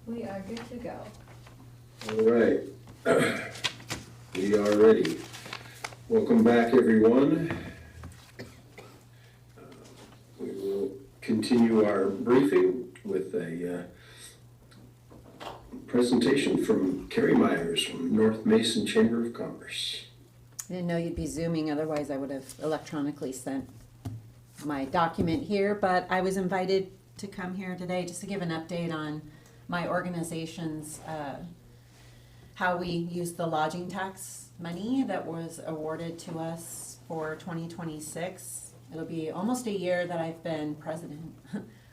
We are good to go. All right, we are ready. Welcome back, everyone. We will continue our briefing with a presentation from Kerry Myers from North Mason Chamber of Commerce. I didn't know you'd be Zooming, otherwise I would have electronically sent my document here, but I was invited to come here today just to give an update on my organization's, how we use the lodging tax money that was awarded to us for 2026. It'll be almost a year that I've been president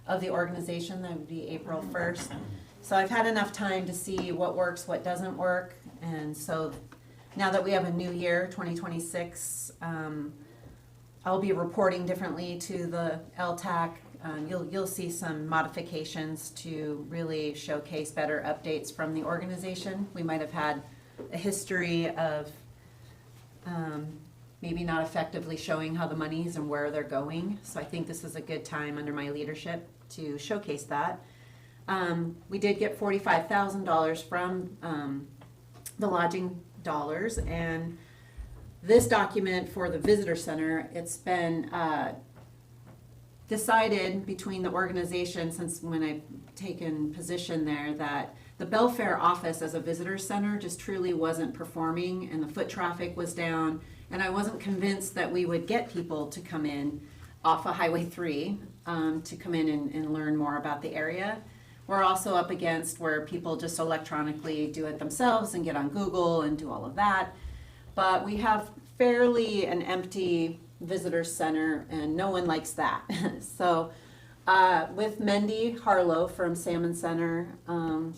of the organization. That would be April 1st. So I've had enough time to see what works, what doesn't work, and so now that we have a new year, 2026, I'll be reporting differently to the LTAC. You'll see some modifications to really showcase better updates from the organization. We might have had a history of maybe not effectively showing how the monies and where they're going. So I think this is a good time under my leadership to showcase that. We did get $45,000 from the lodging dollars, and this document for the visitor center, it's been decided between the organization since when I've taken position there that the Belfair office as a visitor center just truly wasn't performing, and the foot traffic was down, and I wasn't convinced that we would get people to come in off of Highway 3 to come in and learn more about the area. We're also up against where people just electronically do it themselves and get on Google and do all of that. But we have fairly an empty visitor center, and no one likes that. So with Mendy Harlow from Salmon Center,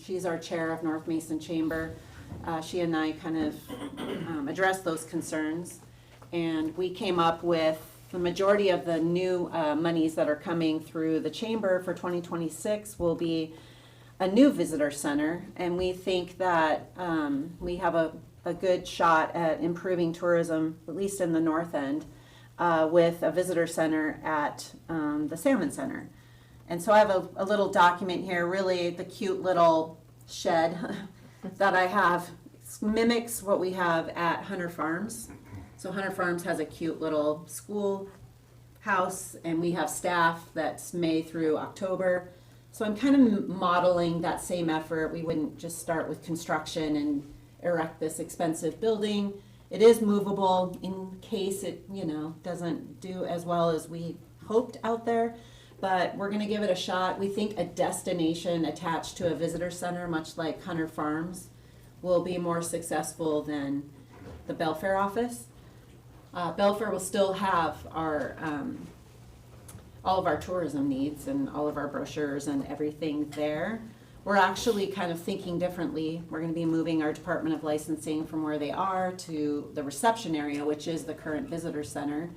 she's our chair of North Mason Chamber. She and I kind of addressed those concerns, and we came up with the majority of the new monies that are coming through the chamber for 2026 will be a new visitor center, and we think that we have a good shot at improving tourism, at least in the north end, with a visitor center at the Salmon Center. And so I have a little document here, really the cute little shed that I have mimics what we have at Hunter Farms. So Hunter Farms has a cute little school house, and we have staff that's May through October. So I'm kind of modeling that same effort. We wouldn't just start with construction and erect this expensive building. It is movable in case it, doesn't do as well as we hoped out there, but we're gonna give it a shot. We think a destination attached to a visitor center, much like Hunter Farms, will be more successful than the Belfair office. Belfair will still have our all of our tourism needs and all of our brochures and everything there. We're actually kind of thinking differently. We're going to be moving our Department of Licensing from where they are to the reception area, which is the current visitor center.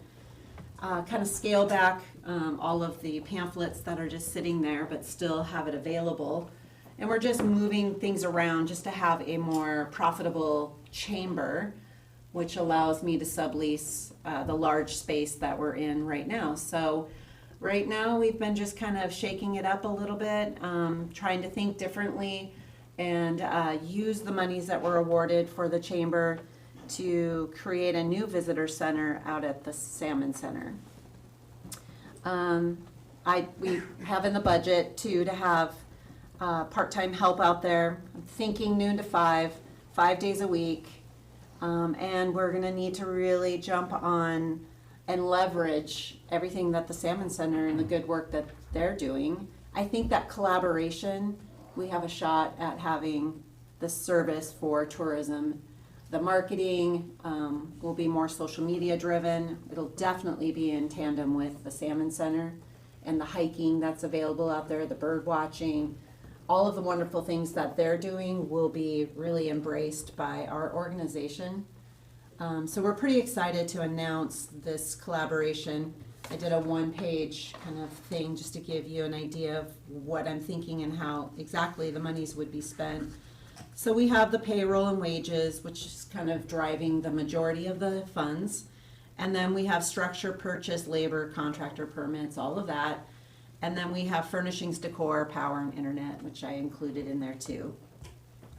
Kind of scale back all of the pamphlets that are just sitting there, but still have it available. And we're just moving things around just to have a more profitable chamber, which allows me to sublease the large space that we're in right now. So right now we've been just kind of shaking it up a little bit, trying to think differently and use the monies that were awarded for the chamber to create a new visitor center out at the Salmon Center. We have in the budget too to have part-time help out there. I'm thinking noon to 5 days a week. And we're gonna need to really jump on and leverage everything that the Salmon Center and the good work that they're doing. I think that collaboration, we have a shot at having the service for tourism. The marketing will be more social media driven. It'll definitely be in tandem with the Salmon Center and the hiking that's available out there, the bird watching. All of the wonderful things that they're doing will be really embraced by our organization. So we're pretty excited to announce this collaboration. I did a one-page kind of thing just to give you an idea of what I'm thinking and how exactly the monies would be spent. So we have the payroll and wages, which is kind of driving the majority of the funds. And then we have structure, purchase, labor, contractor permits, all of that. And then we have furnishings, decor, power, and internet, which I included in there too.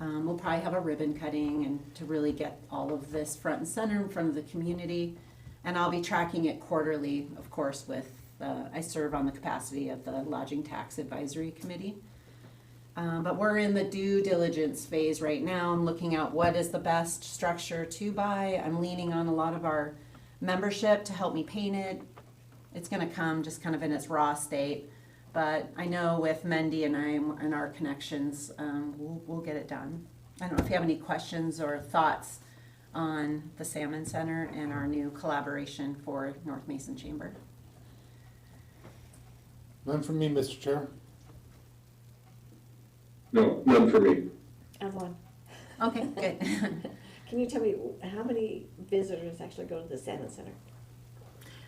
We'll probably have a ribbon cutting and to really get all of this front and center in front of the community. And I'll be tracking it quarterly, of course, with, I serve on the capacity of the Lodging Tax Advisory Committee. But we're in the due diligence phase right now. I'm looking at what is the best structure to buy. I'm leaning on a lot of our membership to help me paint it. It's gonna come just kind of in its raw state. But I know with Mendy and I and our connections, we'll get it done. I don't know if you have any questions or thoughts on the Salmon Center and our new collaboration for North Mason Chamber. None from me, Mr. Chair. No, none for me. I'm one. Okay, good. Can you tell me how many visitors actually go to the Salmon Center?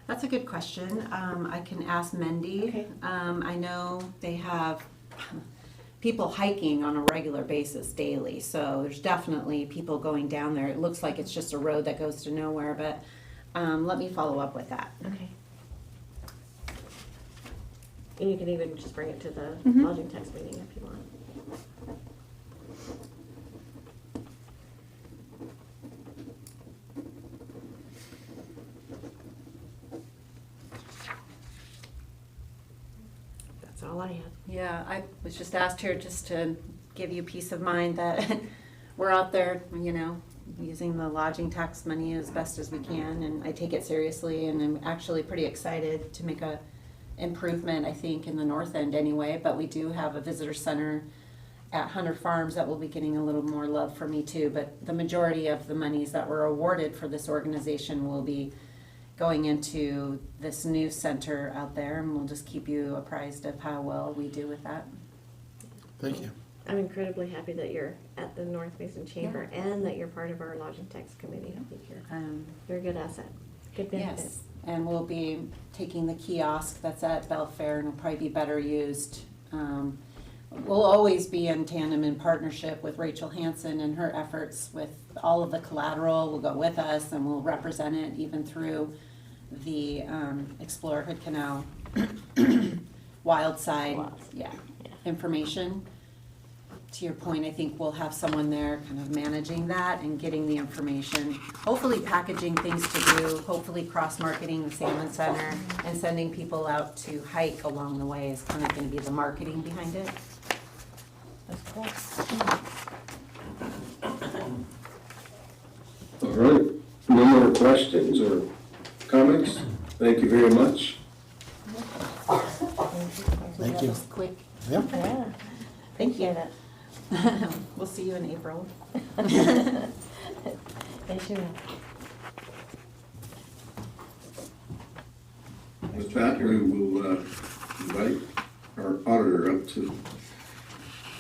That's a good question. I can ask Mendy. Okay. I know they have people hiking on a regular basis daily, so there's definitely people going down there. It looks like it's just a road that goes to nowhere, but let me follow up with that. Okay. And you can even just bring it to the Mhm. lodging tax meeting if you want. That's all I had. Yeah, I was just asked here just to give you peace of mind that we're out there, you know, using the lodging tax money as best as we can, and I take it seriously, and I'm actually pretty excited to make a improvement, I think, in the north end anyway, but we do have a visitor center at Hunter Farms that will be getting a little more love from me too, but the majority of the monies that were awarded for this organization will be going into this new center out there, and we'll just keep you apprised of how well we do with that. Thank you. I'm incredibly happy that you're at the North Mason Chamber and that you're part of our lodging tax committee. I think you're a good asset, good benefit. Yes, and we'll be taking the kiosk that's at Belfair, and it'll probably be better used. We'll always be in tandem in partnership with Rachel Hansen and her efforts with all of the collateral will go with us, and we'll represent it even through the Explore Hood Canal wild side, yeah, information. To your point, I think we'll have someone there kind of managing that and getting the information, hopefully packaging things to do, hopefully cross-marketing the Salmon Center and sending people out to hike along the way is kind of going to be the marketing behind it. That's cool. All right, no more questions or comments? Thank you very much. Thank you. Just quick. Yep. Yeah. Thank you. We'll see you in April. Yes, you will. With that, we will invite our auditor up to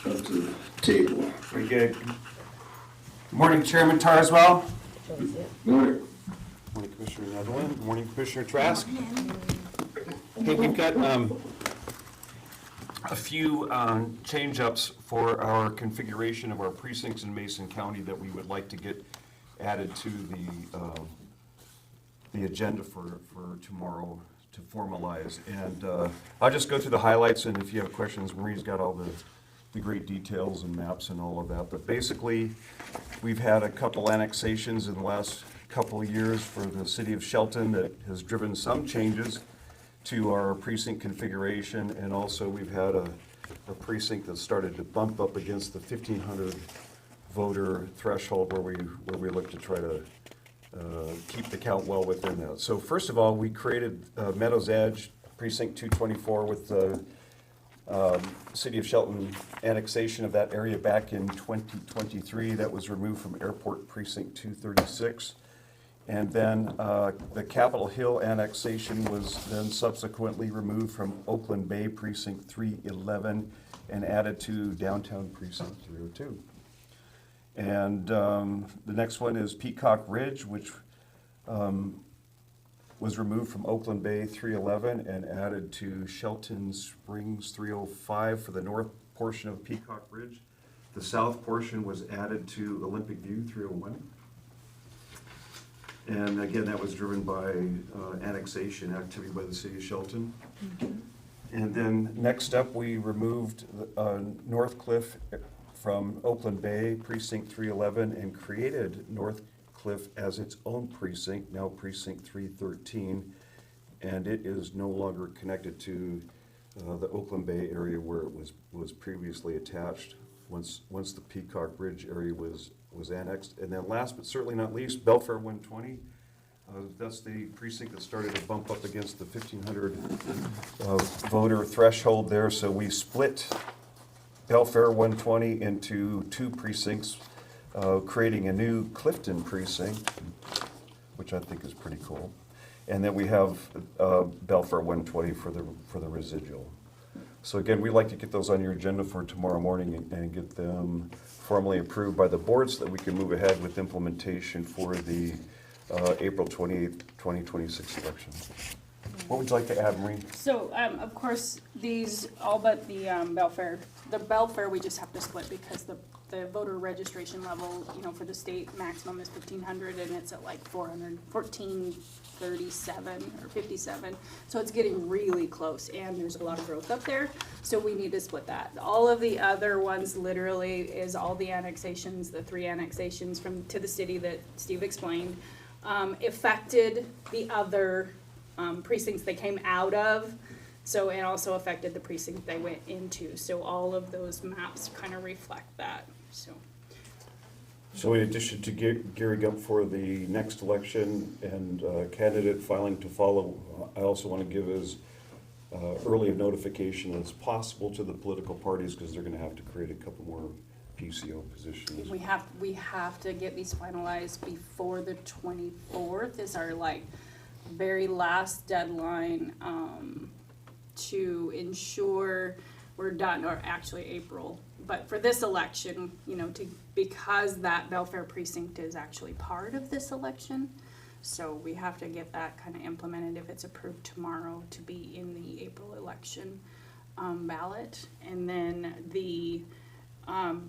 the table. Very good. Good morning, Chairman Tarswell. Joyce, yeah. Morning. Morning, Commissioner Netherland. Good morning, Commissioner Trask. Okay, we've got a few change-ups for our configuration of our precincts in Mason County that we would like to get added to the agenda for tomorrow to formalize. And I'll just go through the highlights, and if you have questions, Marie's got all the great details and maps and all of that. But basically, we've had a couple annexations in the last couple of years for the city of Shelton that has driven some changes to our precinct configuration, and also we've had a precinct that started to bump up against the 1,500 voter threshold where we look to try to keep the count well within that. So first of all, we created Meadows Edge Precinct 224 with the City of Shelton annexation of that area back in 2023. That was removed from Airport Precinct 236. And then the Capitol Hill annexation was then subsequently removed from Oakland Bay Precinct 311 and added to Downtown Precinct 302. And the next one is Peacock Ridge, which was removed from Oakland Bay 311 and added to Shelton Springs 305 for the north portion of Peacock Ridge. The south portion was added to Olympic View 301. And again, that was driven by annexation activity by the city of Shelton. And then next up, we removed North Cliff from Oakland Bay, Precinct 311, and created North Cliff as its own precinct, now Precinct 313. And it is no longer connected to the Oakland Bay area where it was previously attached once the Peacock Ridge area was annexed. And then last but certainly not least, Belfair 120. That's the precinct that started to bump up against the 1,500 voter threshold there. So we split Belfair 120 into two precincts, creating a new Clifton precinct, which I think is pretty cool. And then we have Belfair 120 for the residual. So again, we'd like to get those on your agenda for tomorrow morning and get them formally approved by the board so that we can move ahead with implementation for the April 28th, 2026 election. What would you like to add, Maureen? So, of course, these, all but the Belfair. The Belfair, we just have to split because the voter registration level, for the state maximum is 1,500 and it's at like 1,437 or 57. So it's getting really close and there's a lot of growth up there. So we need to split that. All of the other ones literally is all the annexations, the 3 annexations to the city that Steve explained, affected the other precincts they came out of. So it also affected the precinct they went into. So all of those maps kind of reflect that. So in addition to gearing up for the next election and candidate filing to follow, I also want to give as early a notification as possible to the political parties because they're going to have to create a couple more PCO positions. We have to get these finalized before the 24th is our very last deadline to ensure we're done, or actually April. But for this election, because that Belfair precinct is actually part of this election, so we have to get that kind of implemented if it's approved tomorrow to be in the April election ballot. And then the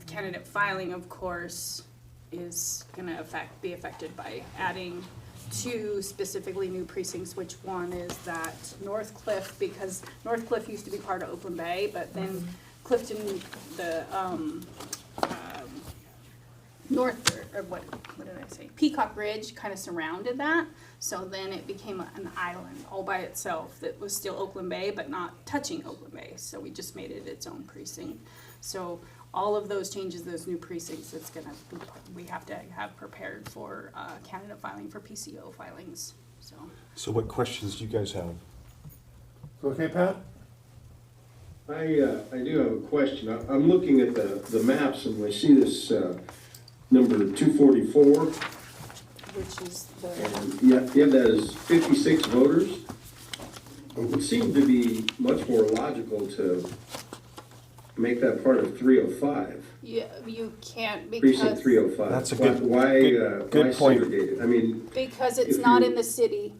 candidate filing, of course, is going to be affected by adding 2 specifically new precincts, which one is that North Cliff, because North Cliff used to be part of Oakland Bay, but then Clifton, the Peacock Ridge kind of surrounded that. So then it became an island all by itself that was still Oakland Bay, but not touching Oakland Bay. So we just made it its own precinct. So all of those changes, those new precincts, we have to have prepared for candidate filing for PCO filings. So what questions do you guys have? Okay, Pat? I do have a question. I'm looking at the maps and I see this number 244. Which is And you have that as 56 voters. It would seem to be much more logical to make that part of 305. Yeah, you can't Precinct 305. That's a good Why point. segregate it? I mean, because it's if not you- in the city.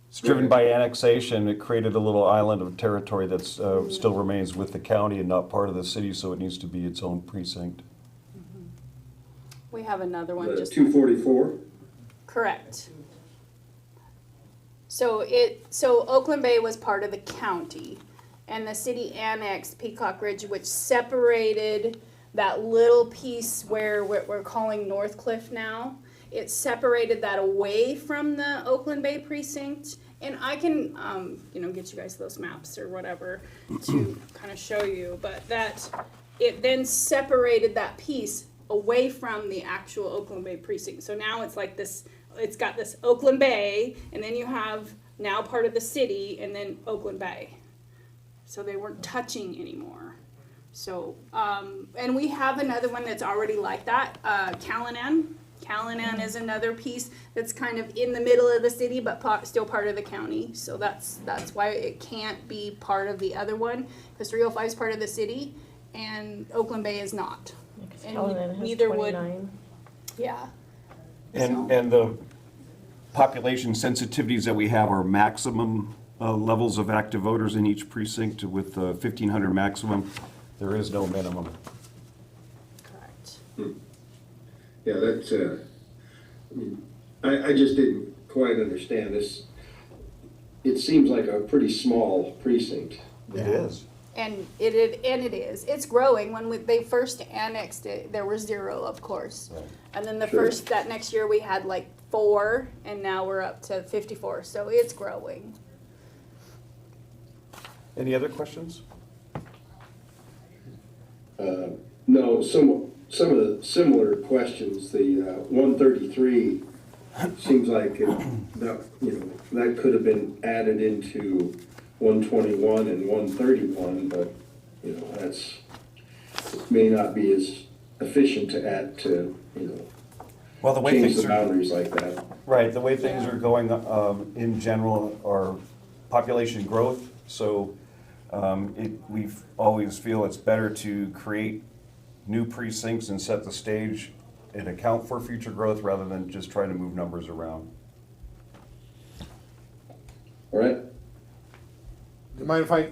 It's driven by annexation. It created a little island of territory that still remains with the county and not part of the city, so it needs to be its own precinct. We have another one the just 244. correct. So Oakland Bay was part of the county, and the city annexed Peacock Ridge, which separated that little piece where we're calling North Cliff now. It separated that away from the Oakland Bay precinct, and I can, get you guys those maps or whatever to kind of show you. But it then separated that piece away from the actual Oakland Bay precinct. So now it's like this. It's got this Oakland Bay, and then you have now part of the city, and then Oakland Bay. So they weren't touching anymore. So, and we have another one that's already like that, Callanan. Callanan is another piece that's kind of in the middle of the city, but still part of the county. So that's why it can't be part of the other one, because 305 is part of the city, and Oakland Bay is not. And neither would. Yeah. And the population sensitivities that we have are maximum levels of active voters in each precinct with 1,500 maximum. There is no minimum. Correct. Yeah, that's, I just didn't quite understand this. It seems like a pretty small precinct. It is. And it is. It's growing. When they first annexed it, there were 0, of course. Right. And then the Sure. that next year we had like 4, and now we're up to 54. So it's growing. Any other questions? No, some of the similar questions, the 133 seems like that could have been added into 121 and 131, but that's may not be as efficient to add to Well, the way change things the are, boundaries like that. right, the way things are going, in general, are population growth, so, we always feel it's better to create new precincts and set the stage and account for future growth rather than just try to move numbers around. All right? Do you mind if I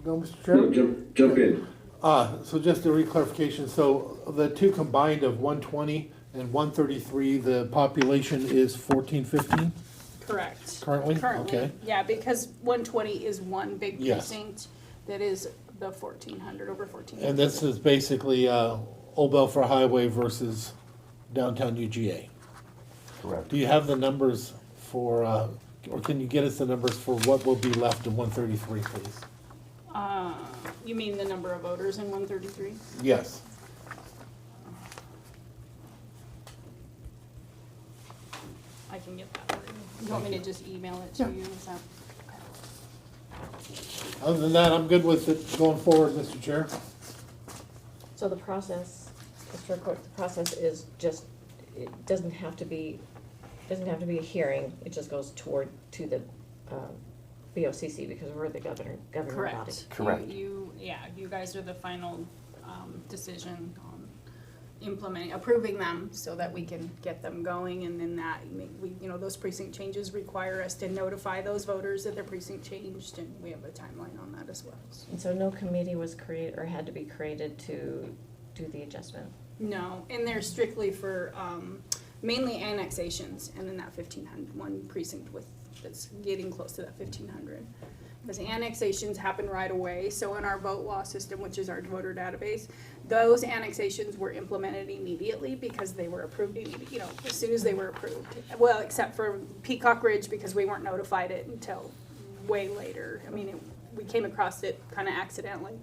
go, Mr. No, Chairman? jump in. So just a reclarification, so the two combined of 120 and 133, the population is 1415 Correct. currently? Currently, Okay. yeah, because 120 is one big Yes. precinct that is the 1400, over 1400. And this is basically Old Belfair Highway versus downtown UGA. Correct. Do you have the numbers for, or can you get us the numbers for what will be left in 133, please? You mean the number of voters in 133? Yes. I can get that for you. You want me to just email it to you? Is that? Other than that, I'm good with it going forward, Mr. Chair. So the process, just real quick, the process is just, it doesn't have to be a hearing, it just goes to the BOCC because we're the governing body. Correct. Correct. You guys are the final decision on approving them so that we can get them going, and then those precinct changes require us to notify those voters that their precinct changed, and we have a timeline on that as well. And so no committee was created or had to be created to do the adjustment? No, and they're strictly for mainly annexations, and then that 1500, one precinct that's getting close to that 1500. Because annexations happen right away, so in our vote law system, which is our voter database, those annexations were implemented immediately because they were approved, as soon as they were approved. Well, except for Peacock Ridge, because we weren't notified it until way later. I mean, we came across it kind of accidentally.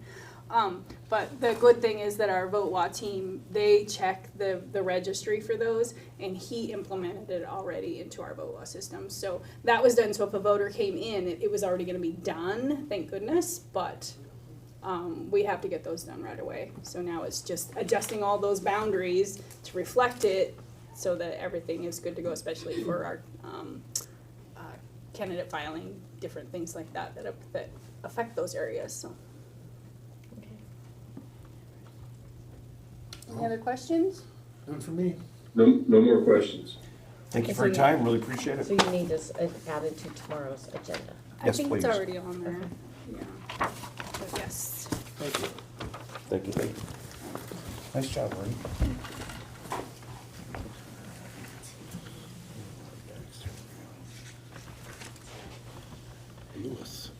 But the good thing is that our vote law team, they check the registry for those, and he implemented it already into our vote law system. So that was done, so if a voter came in, it was already gonna be done, thank goodness, but we have to get those done right away. So now it's just adjusting all those boundaries to reflect it so that everything is good to go, especially for our candidate filing, different things like that affect those areas, so. Any other questions? None for me. No more questions. Thank you And for your so you- time, really appreciate it. So you need this added to tomorrow's agenda? I Yes, think please. it's already on there, yeah. But yes. Thank you. Thank you. Nice job, Ray. Lewis.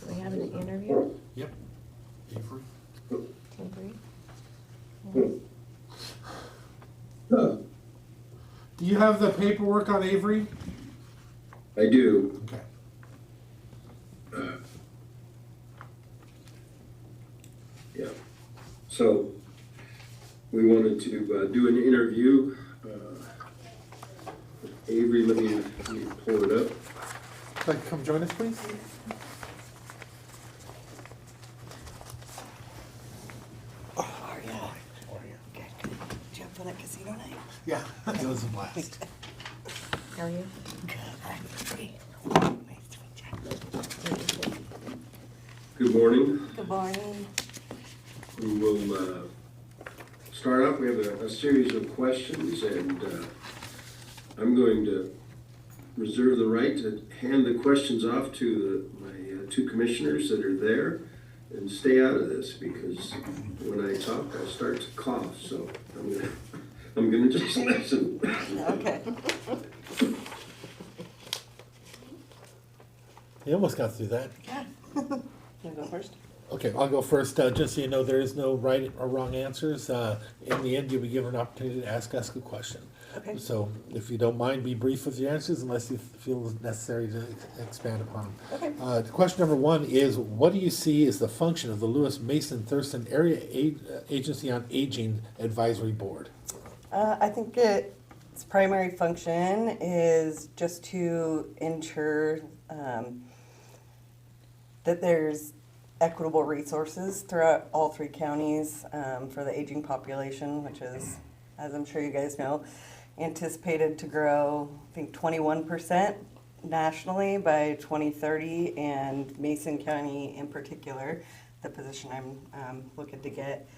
We have an interview, Yep. Avery. 10-3? Do you have the paperwork on Avery? I do. Okay. Yeah. So we wanted to do an interview. Avery, let me pull it up. Would you like to come join us, please? Yeah, it was a blast. How are you? Good morning. Good morning. We will start off. We have a series of questions, and I'm going to reserve the right to hand the questions off to my two commissioners that are there, and stay out of this, because when I talk, I start to cough. So I'm gonna just listen. Okay. You almost got through that. Can I go first? Okay, I'll go first. Just so you know, there is no right or wrong answers. In the end, you'll be given an opportunity to ask us a question. Okay. So if you don't mind, be brief with your answers unless you feel it's necessary to expand upon them. Okay. Question number one is, what do you see as the function of the Lewis-Mason-Thurston Area Agency on Aging Advisory Board? I think its primary function is just to ensure that there's equitable resources throughout all three counties for the aging population, which is, as I'm sure you guys know, anticipated to grow, I think, 21% nationally by 2030, and Mason County in particular, the position I'm looking to get,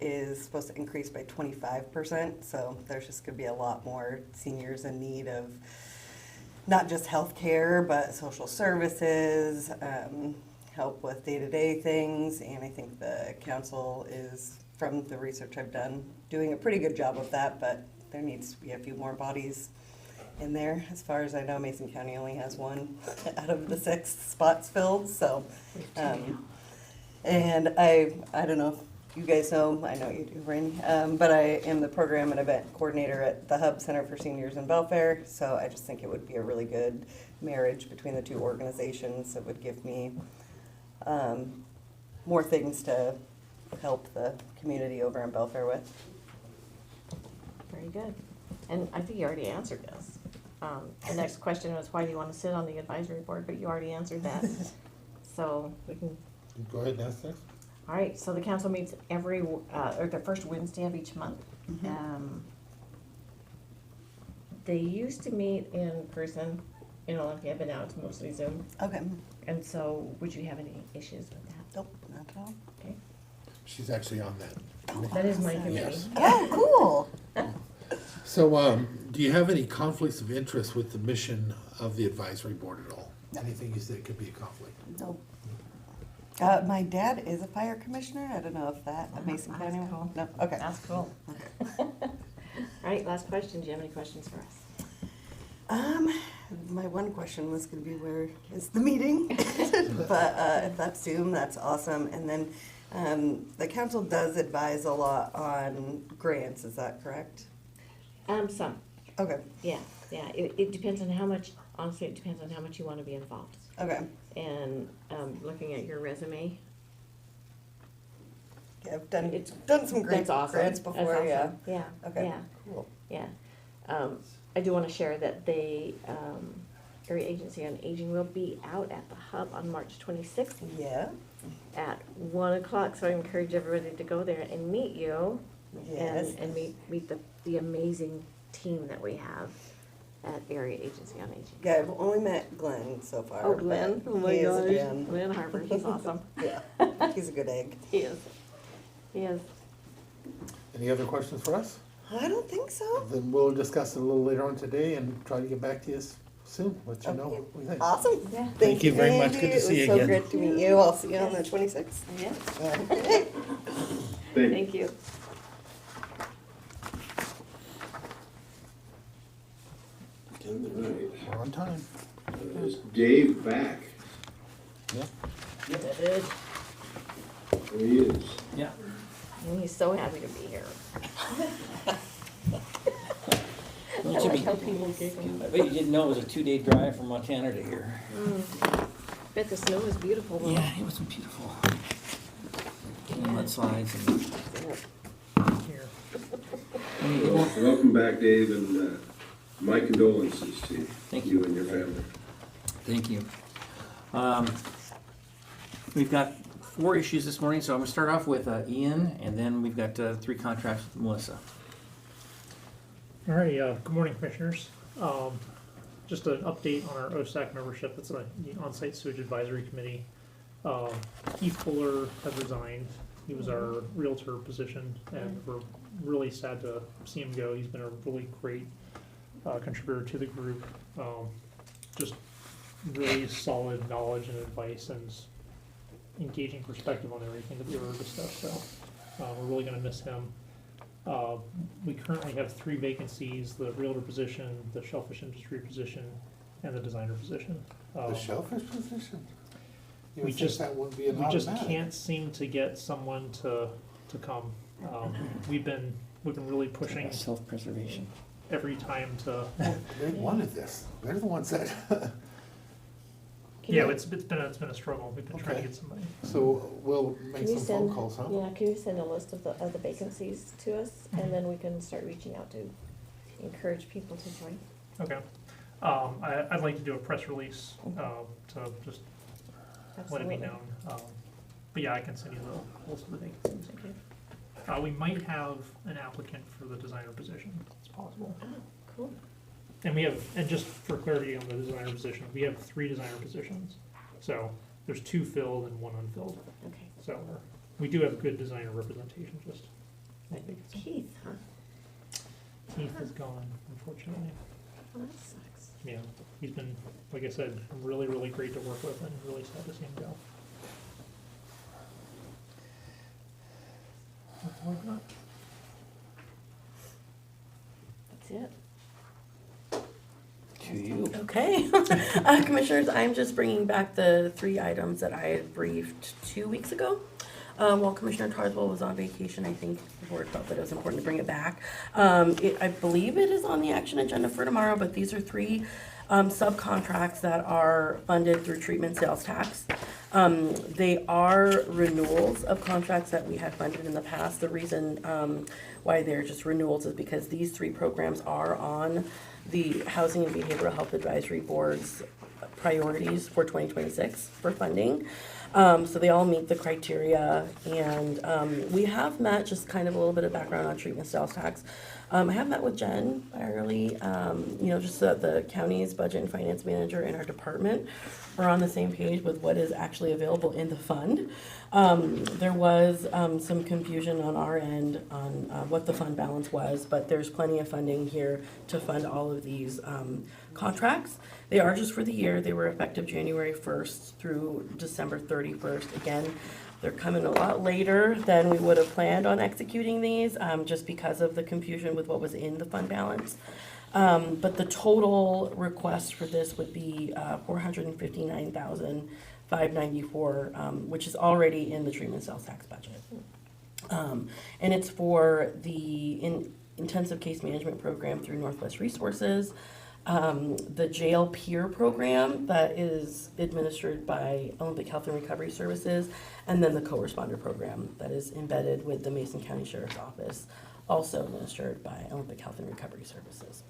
is supposed to increase by 25%. So there's just going to be a lot more seniors in need of not just health care, but social services, help with day-to-day things. And I think the council is, from the research I've done, doing a pretty good job of that, but there needs to be a few more bodies in there. As far as I know, Mason County only has one out of the 6 spots filled, so. And I don't know if you guys know, I know you do, Randy, but I am the program and event coordinator at the Hub Center for Seniors in Belfair, so I just think it would be a really good marriage between the two organizations. It would give me more things to help the community over in Belfair with. Very good. And I think you already answered this. The next question was, why do you want to sit on the advisory board? But you already answered that. So we can, Go ahead and ask next. all right, so the council meets every, or the first Wednesday of each month. They used to meet in person in Olympia, but now it's mostly Zoom. Okay. And so would you have any issues with that? Nope, not at all. Okay. She's actually on that. That is my committee. Yes. Oh, cool. So, do you have any conflicts of interest with the mission of the advisory board at all? Anything you say could be a conflict? Nope. My dad is a fire commissioner. I don't know if that, Mason That's County. cool. No, okay. That's cool. All right, last question. Do you have any questions for us? My one question was gonna be, where is the meeting? But, if that's Zoom, that's awesome. And then, the council does advise a lot on grants, is that correct? Some, Okay, yeah. It depends on how much, honestly, it depends on how much you want to be involved. okay. And, looking at your resume, Yeah, I've done It's- some great that's awesome. grants That's before, yeah. awesome. Yeah, Okay, yeah, cool. yeah. I do want to share that the, Area Agency on Aging will be out at the Hub on March 26th Yeah, at 1 o'clock, so I encourage everybody to go there and meet you. yes. And meet the amazing team that we have at Area Agency on Aging. Yeah, I've only met Glenn so far. Oh, Glenn, but oh my he is a gosh, gem. Glenn Harper, he's awesome. Yeah, he's a good egg. He is, he is. Any other questions for us? I don't think so. Then we'll discuss it a little later on today and try to get back to you soon, let you know Okay. what we think. Awesome. Yeah. Thank you very much. Andy. Good to see you It was so again. great to meet you. I'll see you on the 26th. Yeah, Thank thank you. All right. We're on time. Is Dave back? Yeah. Good. There he is. Yeah. And he's so happy to be here. Well, I it should like be- how people giggle. I bet you didn't know it was a 2-day drive from Montana to here. Bet the snow is beautiful though. Yeah, it was beautiful. And mudslides and here. Welcome back, Dave, and my condolences to Thank you you. and your family. Thank you. We've got 4 issues this morning, so I'm gonna start off with Ian, and then we've got 3 contracts with Melissa. All right, good morning, Commissioners. Just an update on our OSAC membership, that's the On-Site Sewage Advisory Committee. Keith Fuller has resigned. He was our Realtor position, and we're really sad to see him go. He's been a really great contributor to the group. Just really solid knowledge and advice and engaging perspective on everything that we were discussed, so we're really gonna miss him. We currently have 3 vacancies, the Realtor position, the Shellfish Industry position, and the designer position. The shellfish position? You We would think just- that would be an We just automatic. can't seem to get someone to come. We've been really pushing Self-preservation. every time to, They wanted this. They're the ones that, Can yeah, you- it's been a struggle. We've been trying to Okay. get somebody. so we'll make Can you some phone send, calls, huh? yeah, can you send a list of the vacancies to us, and then we can start reaching out to encourage people to join? Okay. I'd like to do a press release, to just let it be Absolutely. known. But yeah, I can send you the list of the vacancies. Okay. We might have an applicant for the designer position. It's possible. Oh, cool. And we have, and just for clarity on the designer position, we have 3 designer positions. So there's 2 filled and 1 unfilled. Okay. So we do have good designer representation, just. Keith, huh? Keith is gone, unfortunately. Well, that sucks. Yeah, he's been, like I said, really, really great to work with, and really sad to see him go. That's all I've got. That's it. To you. Okay. Commissioners, I'm just bringing back the 3 items that I had briefed 2 weeks ago. While Commissioner Tarswell was on vacation, I think the board felt that it was important to bring it back. I believe it is on the action agenda for tomorrow, but these are 3 subcontracts that are funded through treatment sales tax. They are renewals of contracts that we had funded in the past. The reason why they're just renewals is because these 3 programs are on the Housing and Behavioral Health Advisory Board's priorities for 2026 for funding. So they all meet the criteria, and we have met, just kind of a little bit of background on treatment sales tax. I have met with Jen Byerly, just so that the county's budget and finance manager and our department are on the same page with what is actually available in the fund. There was some confusion on our end on what the fund balance was, but there's plenty of funding here to fund all of these contracts. They are just for the year. They were effective January 1st through December 31st. Again, they're coming a lot later than we would have planned on executing these, just because of the confusion with what was in the fund balance. But the total request for this would be $459,594, which is already in the treatment sales tax budget. And it's for the intensive case management program through Northwest Resources, the jail peer program that is administered by Olympic Health and Recovery Services, and then the co-responder program that is embedded with the Mason County Sheriff's Office, also administered by Olympic Health and Recovery Services.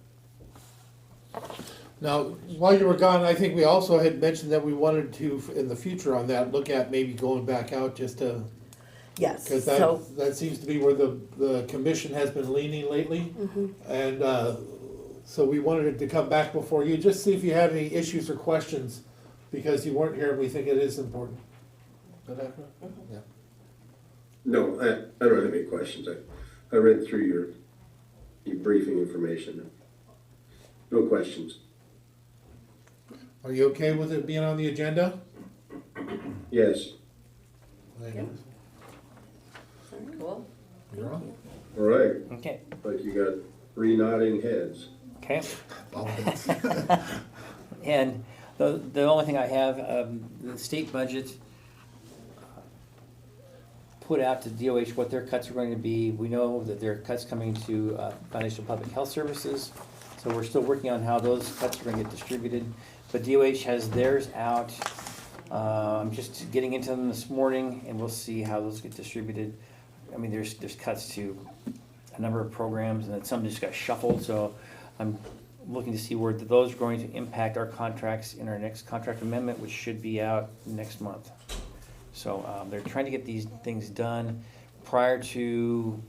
Now, while you were gone, I think we also had mentioned that we wanted to, in the future on that, look at maybe going back out just to, Yes, because so, that seems to be where the commission has been leaning lately. And so we wanted it to come back before you, just see if you had any issues or questions, because you weren't here, and we think it is important. But yeah. No, I don't have any questions. I read through your briefing information. No questions. Are you okay with it being on the agenda? Yes. Cool. You're on. All right. Okay, Like you got 3 nodding heads. okay. And the only thing I have, the state budget put out to DOH what their cuts are going to be. We know that there are cuts coming to Foundation Public Health Services, so we're still working on how those cuts are going to get distributed. But DOH has theirs out. I'm just getting into them this morning, and we'll see how those get distributed. I mean, there's cuts to a number of programs, and then some just got shuffled, so I'm looking to see where those are going to impact our contracts in our next contract amendment, which should be out next month. So they're trying to get these things done prior to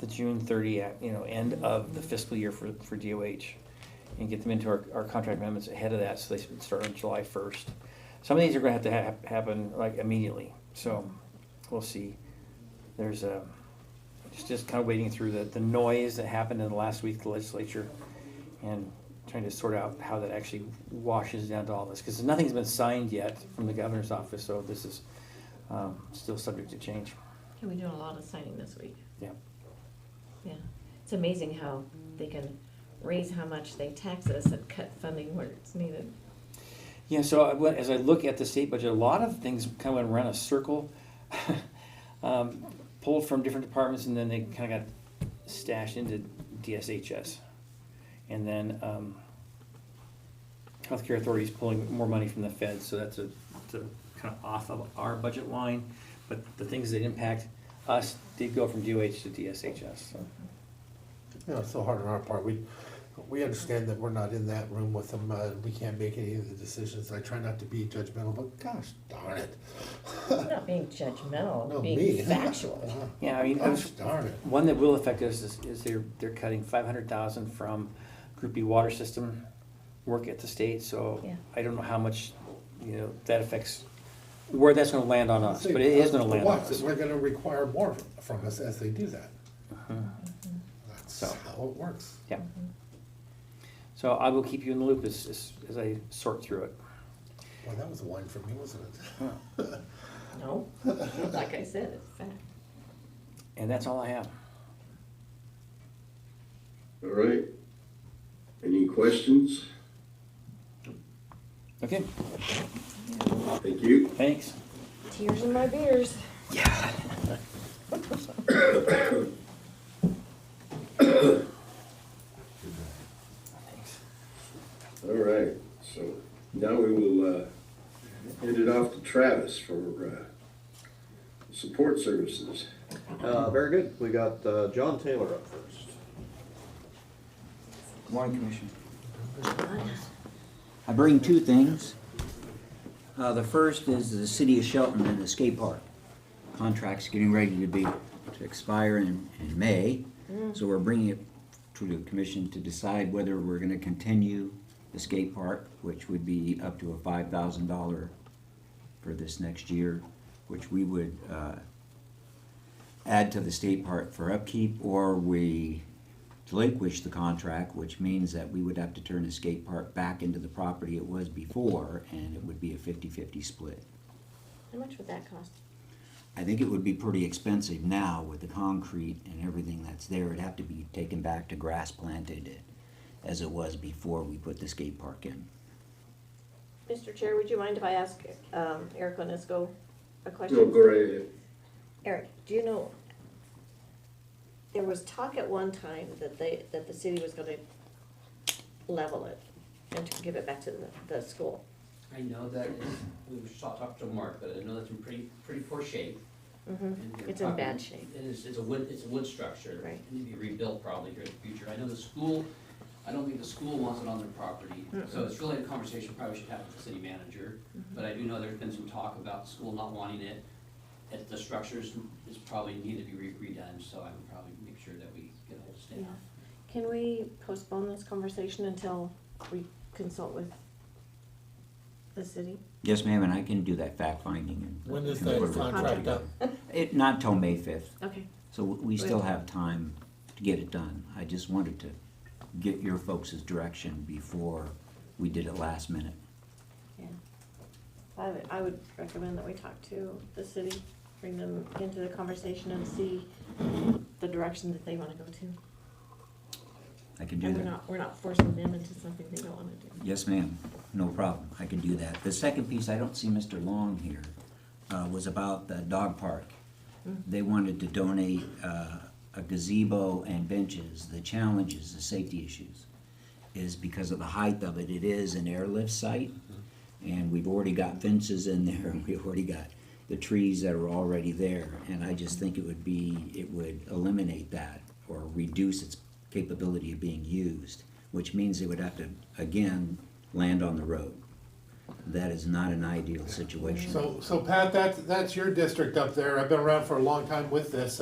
the June 30, end of the fiscal year for DOH, and get them into our contract amendments ahead of that, so they start on July 1st. Some of these are going to have to happen like immediately, so we'll see. There's just kind of wading through the noise that happened in the last week of the legislature, and trying to sort out how that actually washes down to all this, because nothing's been signed yet from the governor's office, so this is still subject to change. And we're doing a lot of signing this week. Yeah. Yeah. It's amazing how they can raise how much they tax us and cut funding where it's needed. Yeah, so as I look at the state budget, a lot of things kind of went around a circle, pulled from different departments, and then they kind of got stashed into DSHS. And then Healthcare Authority is pulling more money from the feds, so that's a kind of off of our budget line. But the things that impact us did go from DOH to DSHS. So. You know, it's so hard on our part. We understand that we're not in that room with them. We can't make any of the decisions. I try not to be judgmental, but gosh darn it. Not being judgmental, No, being me. factual. Yeah, I mean, Gosh darn it. one that will affect us is they're cutting $500,000 from Group B water system work at the state. So Yeah. I don't know how much that affects where that's going to land on us, but it is going to land on us. We're gonna require more from us as they do that. That's So. how it works. Yeah. So I will keep you in the loop as I sort through it. Well, that was a win for me, wasn't it? No, like I said, it's fact. And that's all I have. All right. Any questions? Okay, Thank you. thanks. Tears in my beers. All right, so now we will hand it off to Travis for support services. Very good. We got John Taylor up first. Good morning, Commissioner. I bring two things. The first is the City of Shelton and the skate park. Contract's getting ready to expire in May. So we're bringing it to the commission to decide whether we're gonna continue the skate park, which would be up to a $5,000 for this next year, which we would add to the state park for upkeep, or we relinquish the contract, which means that we would have to turn the skate park back into the property it was before, and it would be a 50-50 split. How much would that cost? I think it would be pretty expensive now with the concrete and everything that's there. It'd have to be taken back to grass planted as it was before we put the skate park in. Mr. Chair, would you mind if I ask Eric Onisco a question? No, go right ahead. Eric, do you know, there was talk at one time that the city was gonna level it and to give it back to the school. I know that we were talking to Mark, but I know that's in pretty poor shape. And they're It's in talking- bad shape. It's a wood structure. Right. It needs to be rebuilt probably here in the future. I know the school, I don't think the school wants it on their property. So it's really a conversation probably should have with the city manager. But I do know there's been some talk about the school not wanting it. The structures is probably need to be redone, so I would probably make sure that we get a hold of staff. Yeah. Can we postpone this conversation until we consult with the city? Yes, ma'am, and I can do that fact finding. And When is and that put a report contract together. up? Not till May 5th. Okay. So we still have time to get it done. I just wanted to get your folks' direction before we did it last minute. Yeah. I would recommend that we talk to the city, bring them into the conversation and see the direction that they wanna go to. I can do And that. we're not forcing them into something they don't wanna do. Yes, ma'am, no problem, I can do that. The second piece, I don't see Mr. Long here, was about the dog park. They wanted to donate a gazebo and benches. The challenge is the safety issues, is because of the height of it. It is an airlift site, and we've already got fences in there, and we've already got the trees that are already there. And I just think it would eliminate that, or reduce its capability of being used, which means it would have to, again, land on the road. That is not an ideal situation. So Pat, that's your district up there. I've been around for a long time with this.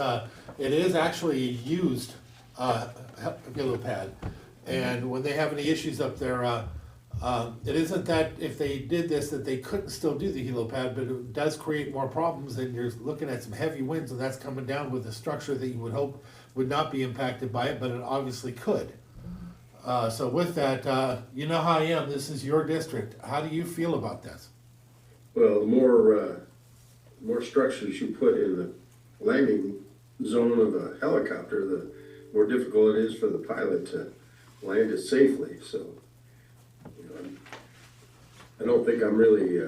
It is actually a used helipad. And when they have any issues up there, it isn't that if they did this that they couldn't still do the helipad, but it does create more problems, and you're looking at some heavy winds, and that's coming down with a structure that you would hope would not be impacted by it, but it obviously could. So with that, you know how I am, this is your district. How do you feel about this? Well, the more structures you put in the landing zone of a helicopter, the more difficult it is for the pilot to land it safely, so, you know, I don't think I'm really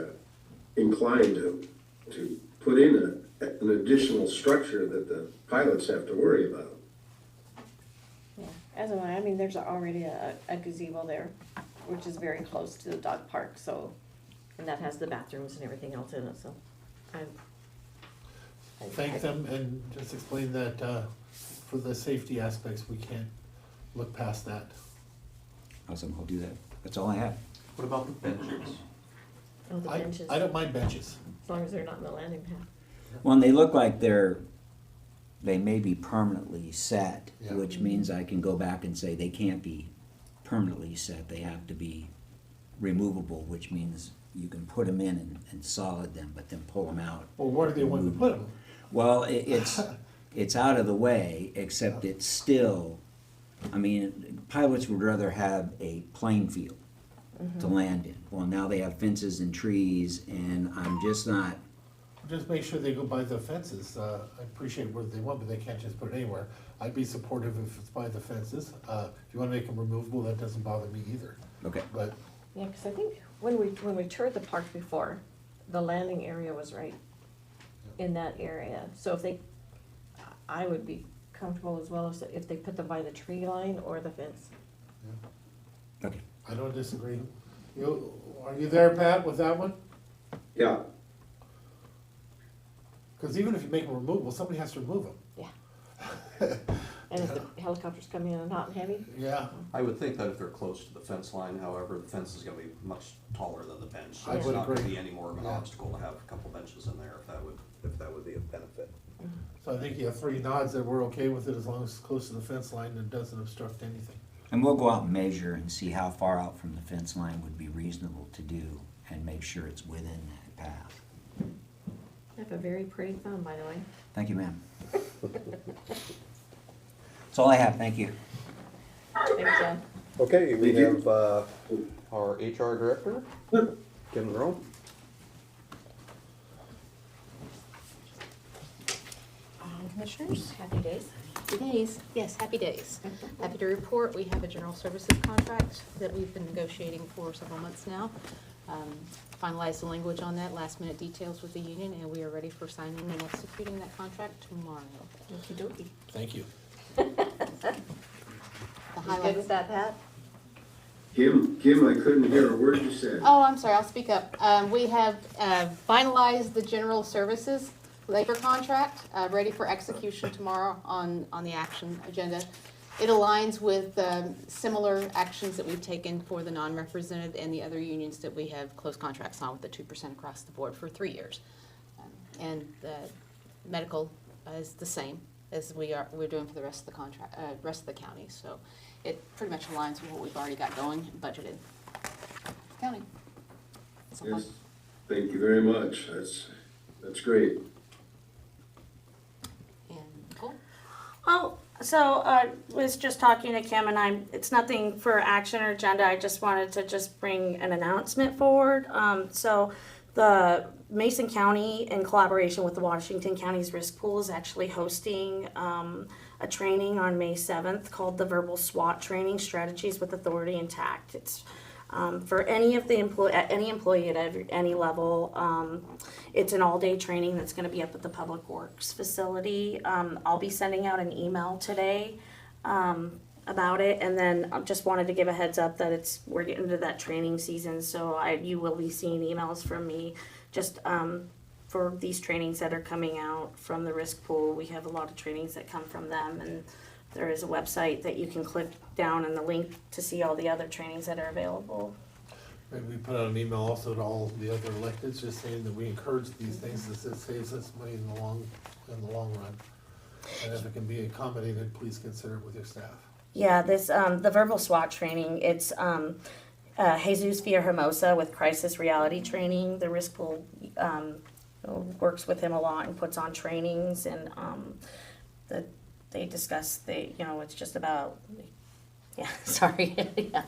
inclined to put in an additional structure that the pilots have to worry about. Yeah, as a, I mean, there's already a gazebo there, which is very close to the dog park, so, and that has the bathrooms and everything else in it, so Thank them and just explain that, for the safety aspects, we can't look past that. Awesome, I'll do that. That's all I have. What about the benches? Oh, the I benches, don't mind benches. as long as they're not in the landing pad. Well, and they look like they may be permanently set, Yeah. which means I can go back and say they can't be permanently set. They have to be removable, which means you can put them in and solid them, but then pull them out. Well, where do they want to put them? Well, it's out of the way, except it's still, I mean, pilots would rather have a playing field to land in. Well, now they have fences and trees, and I'm just not, Just make sure they go by the fences. I appreciate where they want, but they can't just put it anywhere. I'd be supportive if it's by the fences. If you want to make them removable, that doesn't bother me either. okay. But Yeah, because I think when we toured the park before, the landing area was right in that area. So if they, I would be comfortable as well if they put them by the tree line or the fence. Okay. I don't disagree. Are you there, Pat, with that one? Yeah, Because even if you make them removable, somebody has to remove them. Yeah. And if the helicopters come in and hot and heavy, Yeah, I would think that if they're close to the fence line, however, the fence is gonna be much taller than the bench. So I it's would not gonna agree. be any more of an Yeah. obstacle to have a couple benches in there if that would be of benefit. so I think you have 3 nods that we're okay with it as long as it's close to the fence line and doesn't obstruct anything. And we'll go out and measure and see how far out from the fence line would be reasonable to do and make sure it's within that path. I have a very pretty thumb, by the way. Thank you, ma'am. That's all I have, thank you. Thanks, John. Okay, we Thank you. have, our HR director, Kim Monroe. Commissioners, Happy days. happy days. Yes, happy days. Happy to report, we have a general services contract that we've been negotiating for several months now. Finalized the language on that, last minute details with the union, and we are ready for signing and executing that contract tomorrow. Okey dokey. Thank you. The You good highlights. with that, Pat? Kim, I couldn't hear a word you said. Oh, I'm sorry, I'll speak up. We have finalized the general services labor contract, ready for execution tomorrow on the action agenda. It aligns with similar actions that we've taken for the non-represented and the other unions that we have closed contracts on with the 2% across the board for 3 years. And the medical is the same as we're doing for the rest of the contract, rest of the county. So it pretty much aligns with what we've already got going and budgeted. County. So Yes, thank you very much. That's great. And Nicole? Oh, so was just talking to Kim and it's nothing for action or agenda. I just wanted to just bring an announcement forward. So the Mason County, in collaboration with the Washington County's Risk Pool, is actually hosting a training on May 7th called the Verbal SWOT Training, Strategies with Authority and Tact. It's for any of the any employee at any level. It's an all-day training that's going to be up at the Public Works facility. I'll be sending out an email today about it, and then I just wanted to give a heads up that we're getting into that training season, so you will be seeing emails from me just for these trainings that are coming out from the Risk Pool. We have a lot of trainings that come from them, and there is a website that you can click down and the link to see all the other trainings that are available. Maybe we put out an email also to all the other electeds, just saying that we encourage these things, this saves us money in the long run. And if it can be accommodated, please consider it with your staff. Yeah, this the verbal SWOT training. It's Jesus Villahermosa with Crisis Reality Training. The Risk Pool works with him a lot and puts on trainings, and they discuss it's just about sorry yeah.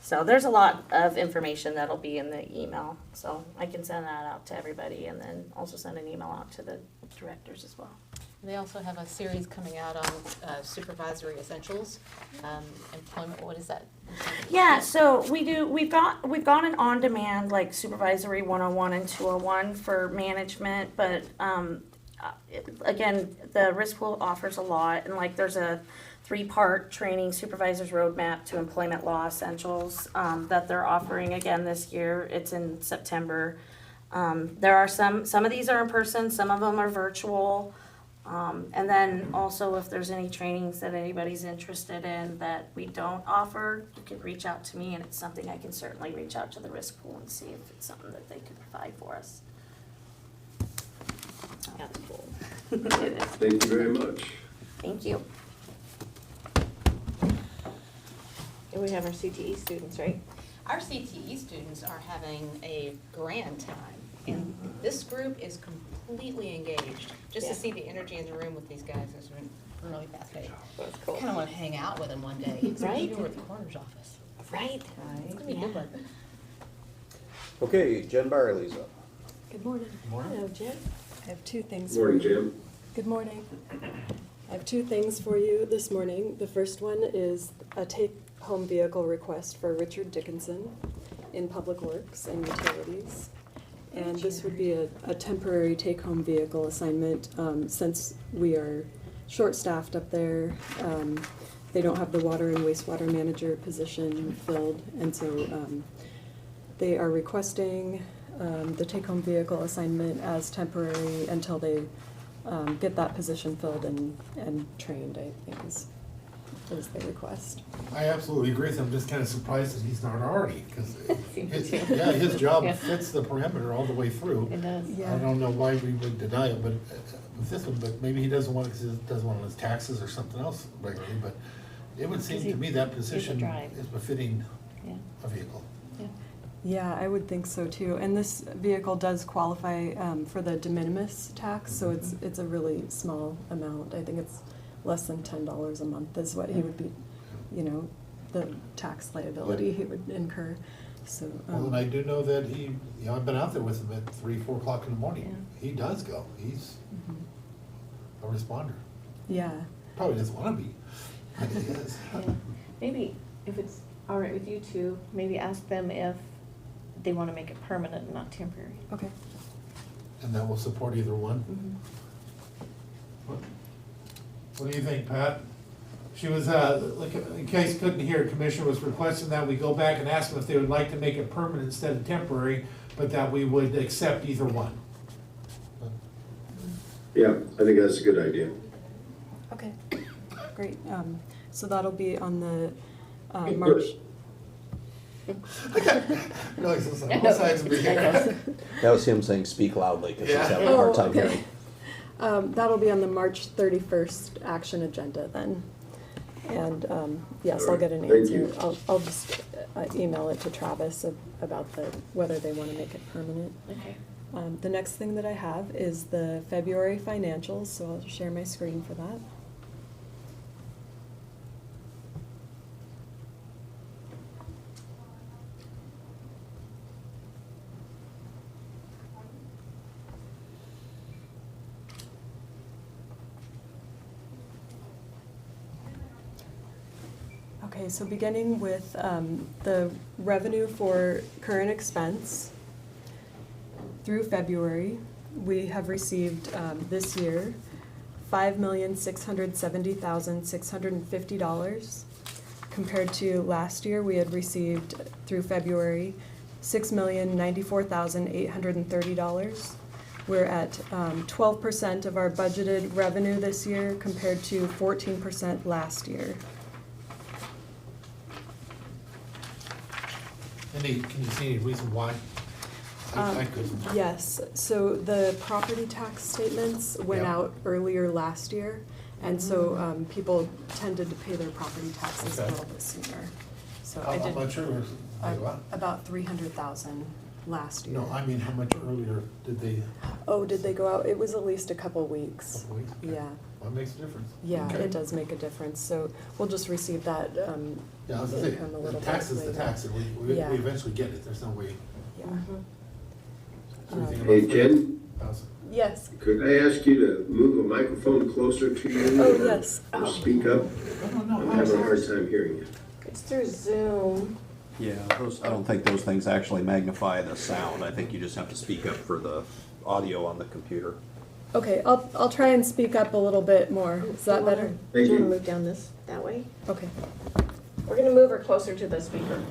So there's a lot of information that'll be in the email, so I can send that out to everybody, and then also send an email out to the directors as well. They also have a series coming out on supervisory essentials, employment, what is that? Yeah, so we've got an on-demand like supervisory 101 and 201 for management, but again, the risk pool offers a lot, and like there's a 3-part training supervisor's roadmap to employment law essentials that they're offering again this year. It's in September. There are some of these are in person, some of them are virtual. And then also if there's any trainings that anybody's interested in that we don't offer, you can reach out to me, and it's something I can certainly reach out to the risk pool and see if it's something that they can provide for us. That's cool. It is. Thank you very much. Thank you. And we have our CTE students, right? Our CTE students are having a grand time, and this group is completely engaged. Just to see the energy in the room with these guys is really fascinating. That's cool. I kind of want to hang out with them one day. Right? Over at the coroner's office. Right. It's gonna be a good one. Okay, Jen Byerly's up. Good morning. Hello, Jim. I have two things for Morning, you. Jim. Good morning. I have two things for you this morning. The first one is a take-home vehicle request for Richard Dickinson in Public Works and Utilities. And this would be a temporary take-home vehicle assignment, since we are short-staffed up there. They don't have the water and wastewater manager position filled, and so they are requesting the take-home vehicle assignment as temporary until they get that position filled and trained, I think is the request. I absolutely agree with him. I'm just kind of surprised that he's not already, because his job fits the parameter all the way through. It does. I don't know why we would deny it, but with this one, but maybe he doesn't want it because he doesn't want his taxes or something else regularly, but it would seem to me that position is befitting a vehicle. Yeah, I would think so too. And this vehicle does qualify for the de minimis tax, so it's a really small amount. I think it's less than $10 a month is what he would be, the tax liability he would incur. So. Well, and I do know that I've been out there with him at 3, 4 o'clock in the morning. Yeah. He does go. He's a responder. Yeah. Probably doesn't want to be, but he is. Yeah. Maybe, if it's all right with you two, maybe ask them if they want to make it permanent and not temporary. Okay. And that will support either one. What do you think, Pat? She was, in case you couldn't hear, Commissioner was requesting that we go back and ask them if they would like to make it permanent instead of temporary, but that we would accept either one. Yeah, I think that's a good idea. Okay, great. So that'll be on the March. Both sides of me. That was him saying speak loudly, because he's having a hard time hearing. That'll be on the March 31st action agenda then. And yes, I'll get an Thank answer. you. I'll just email it to Travis about whether they want to make it permanent. Okay. The next thing that I have is the February financials, so I'll share my screen for that. Okay, so beginning with the revenue for current expense through February, we have received this year $5,670,650. Compared to last year, we had received through February $6,094,830. We're at 12% of our budgeted revenue this year compared to 14% last year. Can you see any reason why? I couldn't. Yes, so the property tax statements went out earlier last year, and so people tended to pay their property taxes a little bit sooner. So I How did much earlier? about 300,000 last year. No, I mean, how much earlier did they? Oh, did they go out? It was at least a couple weeks. Couple weeks? Okay. Yeah, That makes a difference. yeah, Okay. it does make a difference. So we'll just receive that Yeah, I was gonna say, income a the little bit tax is the later. tax, and we Yeah. eventually get it, there's no way. Yeah. So we think Hey, about Jen? 300,000. Yes. Could I ask you to move a microphone closer to you? Oh, yes. Or speak up? I'm having a hard time hearing you. It's through Zoom. Yeah, those, I don't think those things actually magnify the sound. I think you just have to speak up for the audio on the computer. Okay, I'll try and speak up a little bit more. Is that better? Do you want to move down that way? Okay. We're gonna move her closer to the speaker.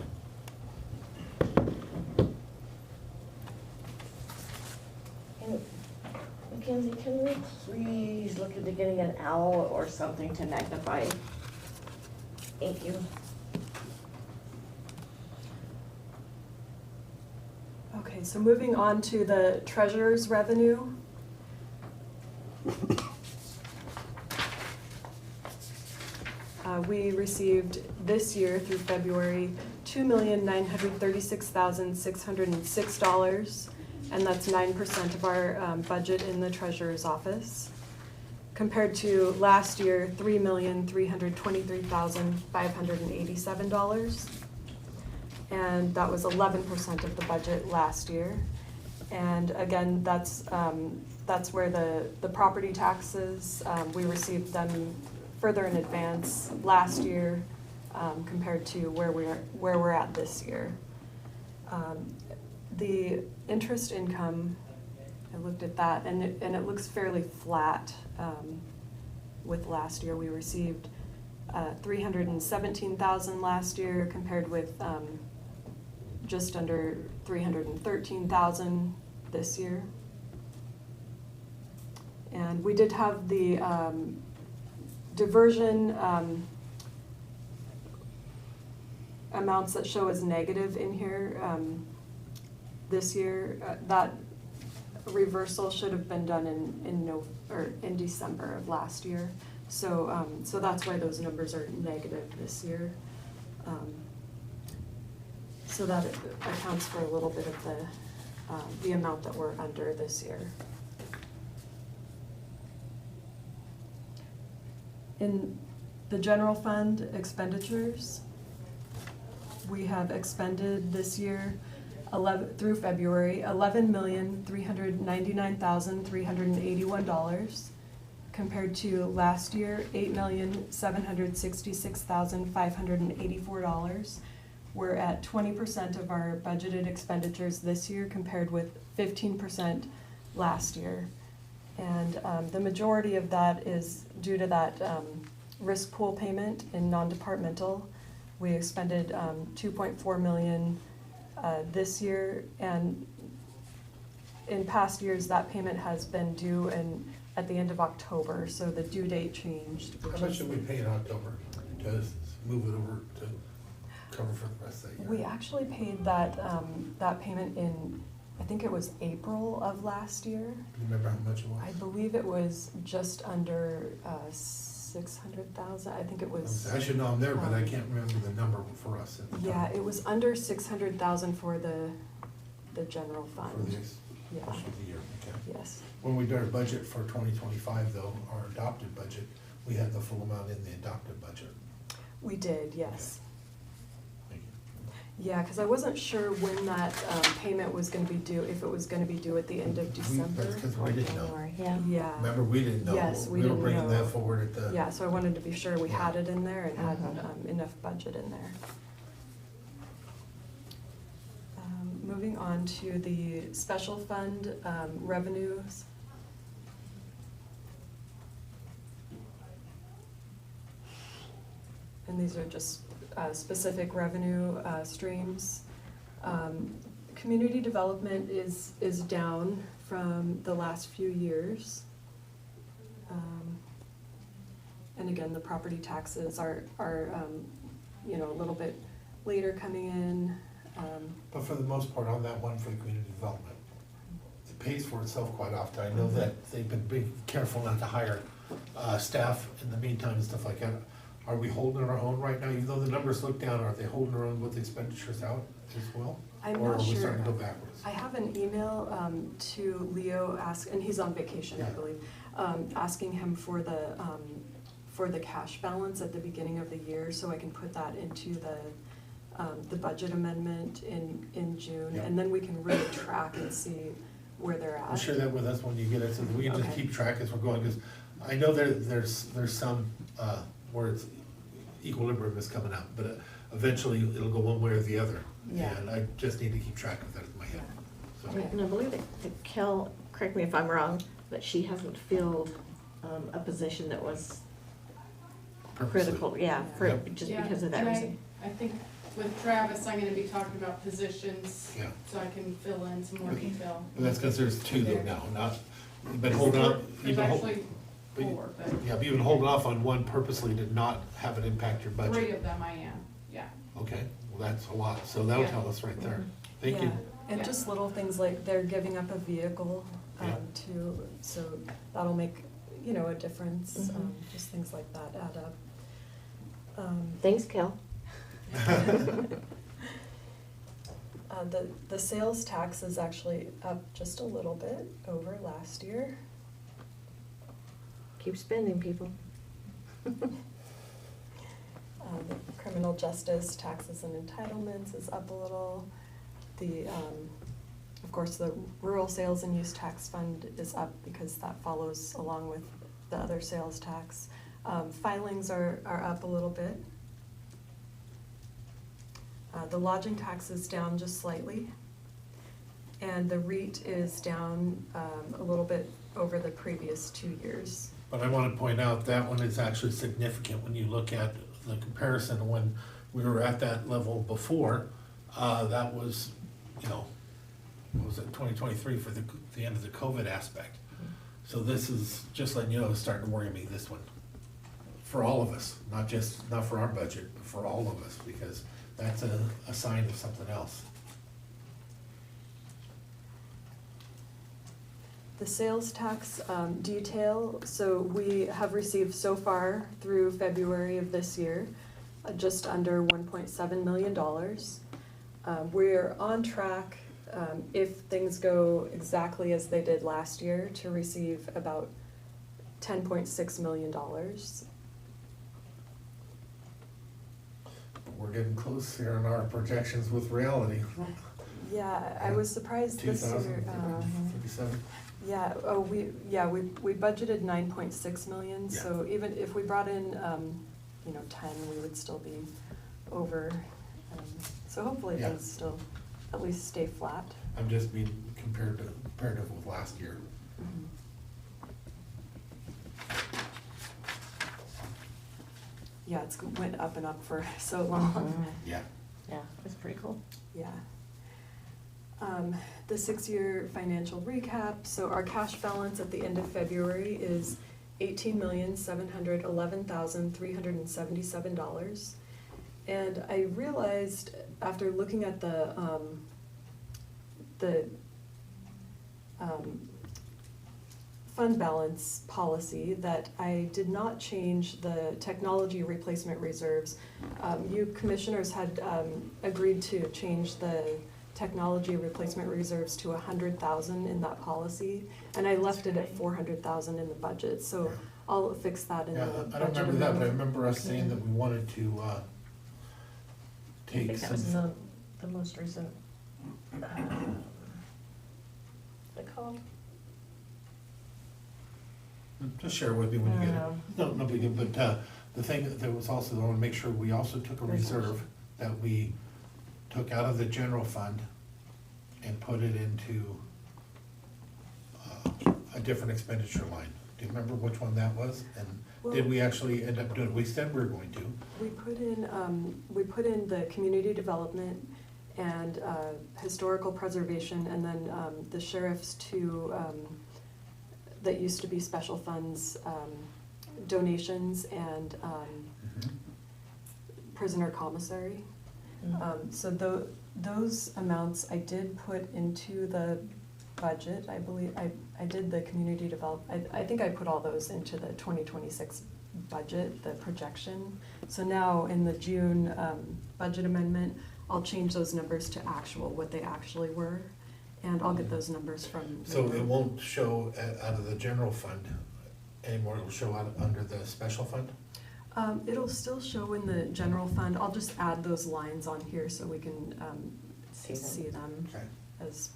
And Mackenzie, can we please look into getting an owl or something to magnify? Thank you. Okay, so moving on to the treasurer's revenue. We received this year through February $2,936,606, and that's 9% of our budget in the treasurer's office, compared to last year $3,323,587, and that was 11% of the budget last year. And again, that's where the property taxes, we received them further in advance last year compared to where we're at this year. The interest income, I looked at that, and it looks fairly flat with last year. We received $317,000 last year compared with just under $313,000 this year. And we did have the diversion amounts that show as negative in here this year. That reversal should have been done in December of last year. So so that's why those numbers are negative this year. So that accounts for a little bit of the amount that we're under this year. In the general fund expenditures, we have expended this year through February $11,399,381 compared to last year $8,766,584. We're at 20% of our budgeted expenditures this year compared with 15% last year. And the majority of that is due to that risk pool payment in non-departmental. We expended $2.4 million this year, and in past years that payment has been due at the end of October, so the due date changed. How much should we pay in October to move it over to cover for the rest of the year? We actually paid that payment in, I think it was April of last year. Do you remember how much it was? I believe it was just under 600,000. I think it was. I should know I'm there, but I can't remember the number for us. At the Yeah, time. it was under 600,000 for the general fund. For this, Yeah. most of the year, okay. Yes. When we did our budget for 2025 though, our adopted budget, we had the full amount in the adopted budget. We did, yes. Thank you. Yeah, because I wasn't sure when that payment was going to be due, if it was going to be due at the end of December. That's because we didn't know. January, yeah. Yeah. Remember, we didn't know. Yes, we were didn't bringing know. that forward at the. Yeah, so I wanted to be sure we had it in there and had enough budget in there. Moving on to the special fund revenues. And these are just specific revenue streams. Community development is down from the last few years. And again, the property taxes are a little bit later coming in. But for the most part, on that one for the community development, it pays for itself quite often. I know that they've been being careful not to hire staff in the meantime and stuff like that. Are we holding our own right now? Even though the numbers look down, are they holding our own with expenditures out as well? I'm Or not are we sure. starting to go backwards? I have an email to Leo and he's on vacation, I Yeah. believe, asking him for the cash balance at the beginning of the year, so I can put that into the budget amendment in June, Yeah. and then we can really track and see where they're Well, at. share that with us when you get it, so that we can just Okay. keep track as we're going, because I know there's some, where it's, equilibrium is coming out, but eventually it'll go one way or the other. Yeah. And I just need to keep track of that in my head, so. And I believe that Kel, correct me if I'm wrong, but she hasn't filled a position that was Purposely. critical, yeah, for, Yep. just Yeah, because of that and reason. I think with Travis, I'm gonna be talking about positions, Yeah. so I can fill in some more detail. And that's because there's two though now, not, you've been holding up. There's actually four, but Yeah, but you've been holding off on one purposely to not have it impact your budget. 3 of them I am, yeah. Okay, well, that's a lot, so that'll Yeah. tell us right there. Thank you. Yeah, and Yeah. just little things like they're giving up a vehicle, Yeah. too, so that'll make, a difference, Mhm. just things like that add up. Thanks, Kel. The sales tax is actually up just a little bit over last year. Keep spending, people. The criminal justice taxes and entitlements is up a little. Of course, the rural sales and use tax fund is up because that follows along with the other sales tax. Filings are up a little bit. The lodging tax is down just slightly. And the REIT is down a little bit over the previous 2 years. But I want to point out that one is actually significant when you look at the comparison when we were at that level before. That was, what was it, 2023 for the end of the COVID aspect. So this is, just letting you know, it's starting to worry me, this one. For all of us, not for our budget, but for all of us, because that's a sign of something else. The sales tax detail, so we have received so far through February of this year, just under $1.7 million. We're on track, if things go exactly as they did last year, to receive about $10.6 million. We're getting close here on our projections with reality. Yeah, I was surprised this year. 37. Yeah, we budgeted 9.6 million, Yeah. so even if we brought in, 10, we would still be over. So hopefully Yeah. things still at least stay flat. I'm just being comparative with last year. Yeah, it's went up and up for so long. Yeah. Yeah, that's pretty cool. Yeah. The 6-year financial recap, so our cash balance at the end of February is $18,711,377. And I realized after looking at the fund balance policy that I did not change the technology replacement reserves. You commissioners had agreed to change the technology replacement reserves to 100,000 in that policy, and I left it at 400,000 in the budget, so I'll fix that in the Yeah, budget. I don't remember that, but I amendment. remember us saying that we wanted to, I take think that was some, the most recent, what's it called? just share with me when you get it. No big deal, but, the thing that was also, I wanna make sure we also took a reserve that we took out of the general fund and put it into, a different expenditure line. Do you remember which one that was? And did we actually end up doing, we said we were going to. We put in the community development and historical preservation, and then the sheriff's two, that used to be special funds, donations and prisoner commissary. So those amounts I did put into the budget, I believe, I did the community I think I put all those into the 2026 budget, the projection. So now in the June budget amendment, I'll change those numbers to actual, what they actually were, and I'll get those numbers from. So it won't show out of the general fund anymore, it'll show out under the special fund? It'll still show in the general fund. I'll just add those lines on here so we can see them Okay. as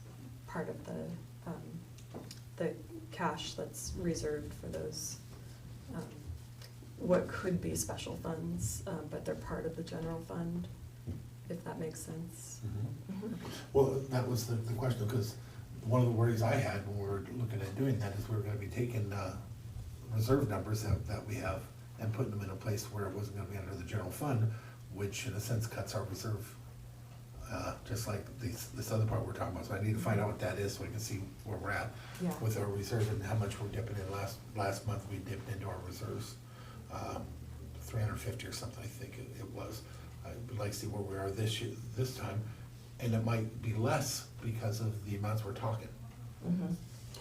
part of the the cash that's reserved for those, what could be special funds, but they're part of the general fund, if that makes sense. Well, that was the question, because one of the worries I had when we were looking at doing that is we were gonna be taking, reserve numbers that we have and putting them in a place where it wasn't gonna be under the general fund, which in a sense cuts our reserve, just like this other part we're talking about. So I need to find out what that is so we can see where we're at Yeah. with our reserve and how much we're dipping in. Last month, we dipped into our reserves, 350 or something, I think it was. I would like to see where we are this time, and it might be less because of the amounts we're talking.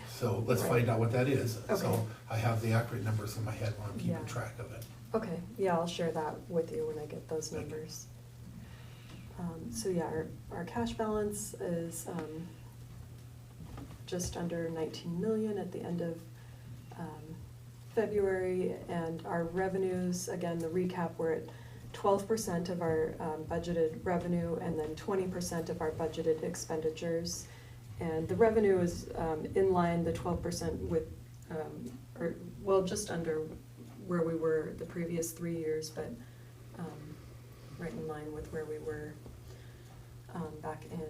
So let's find out what that is. Okay. So I have the accurate numbers in my head when I'm keeping Yeah. track of it. Okay, yeah, I'll share that with you when I get those numbers. So yeah, our cash balance is just under 19 million at the end of February, and our revenues, again, the recap, we're at 12% of our budgeted revenue and then 20% of our budgeted expenditures. And the revenue is in line, the 12% with, or well, just under where we were the previous 3 years, but right in line with where we were back in.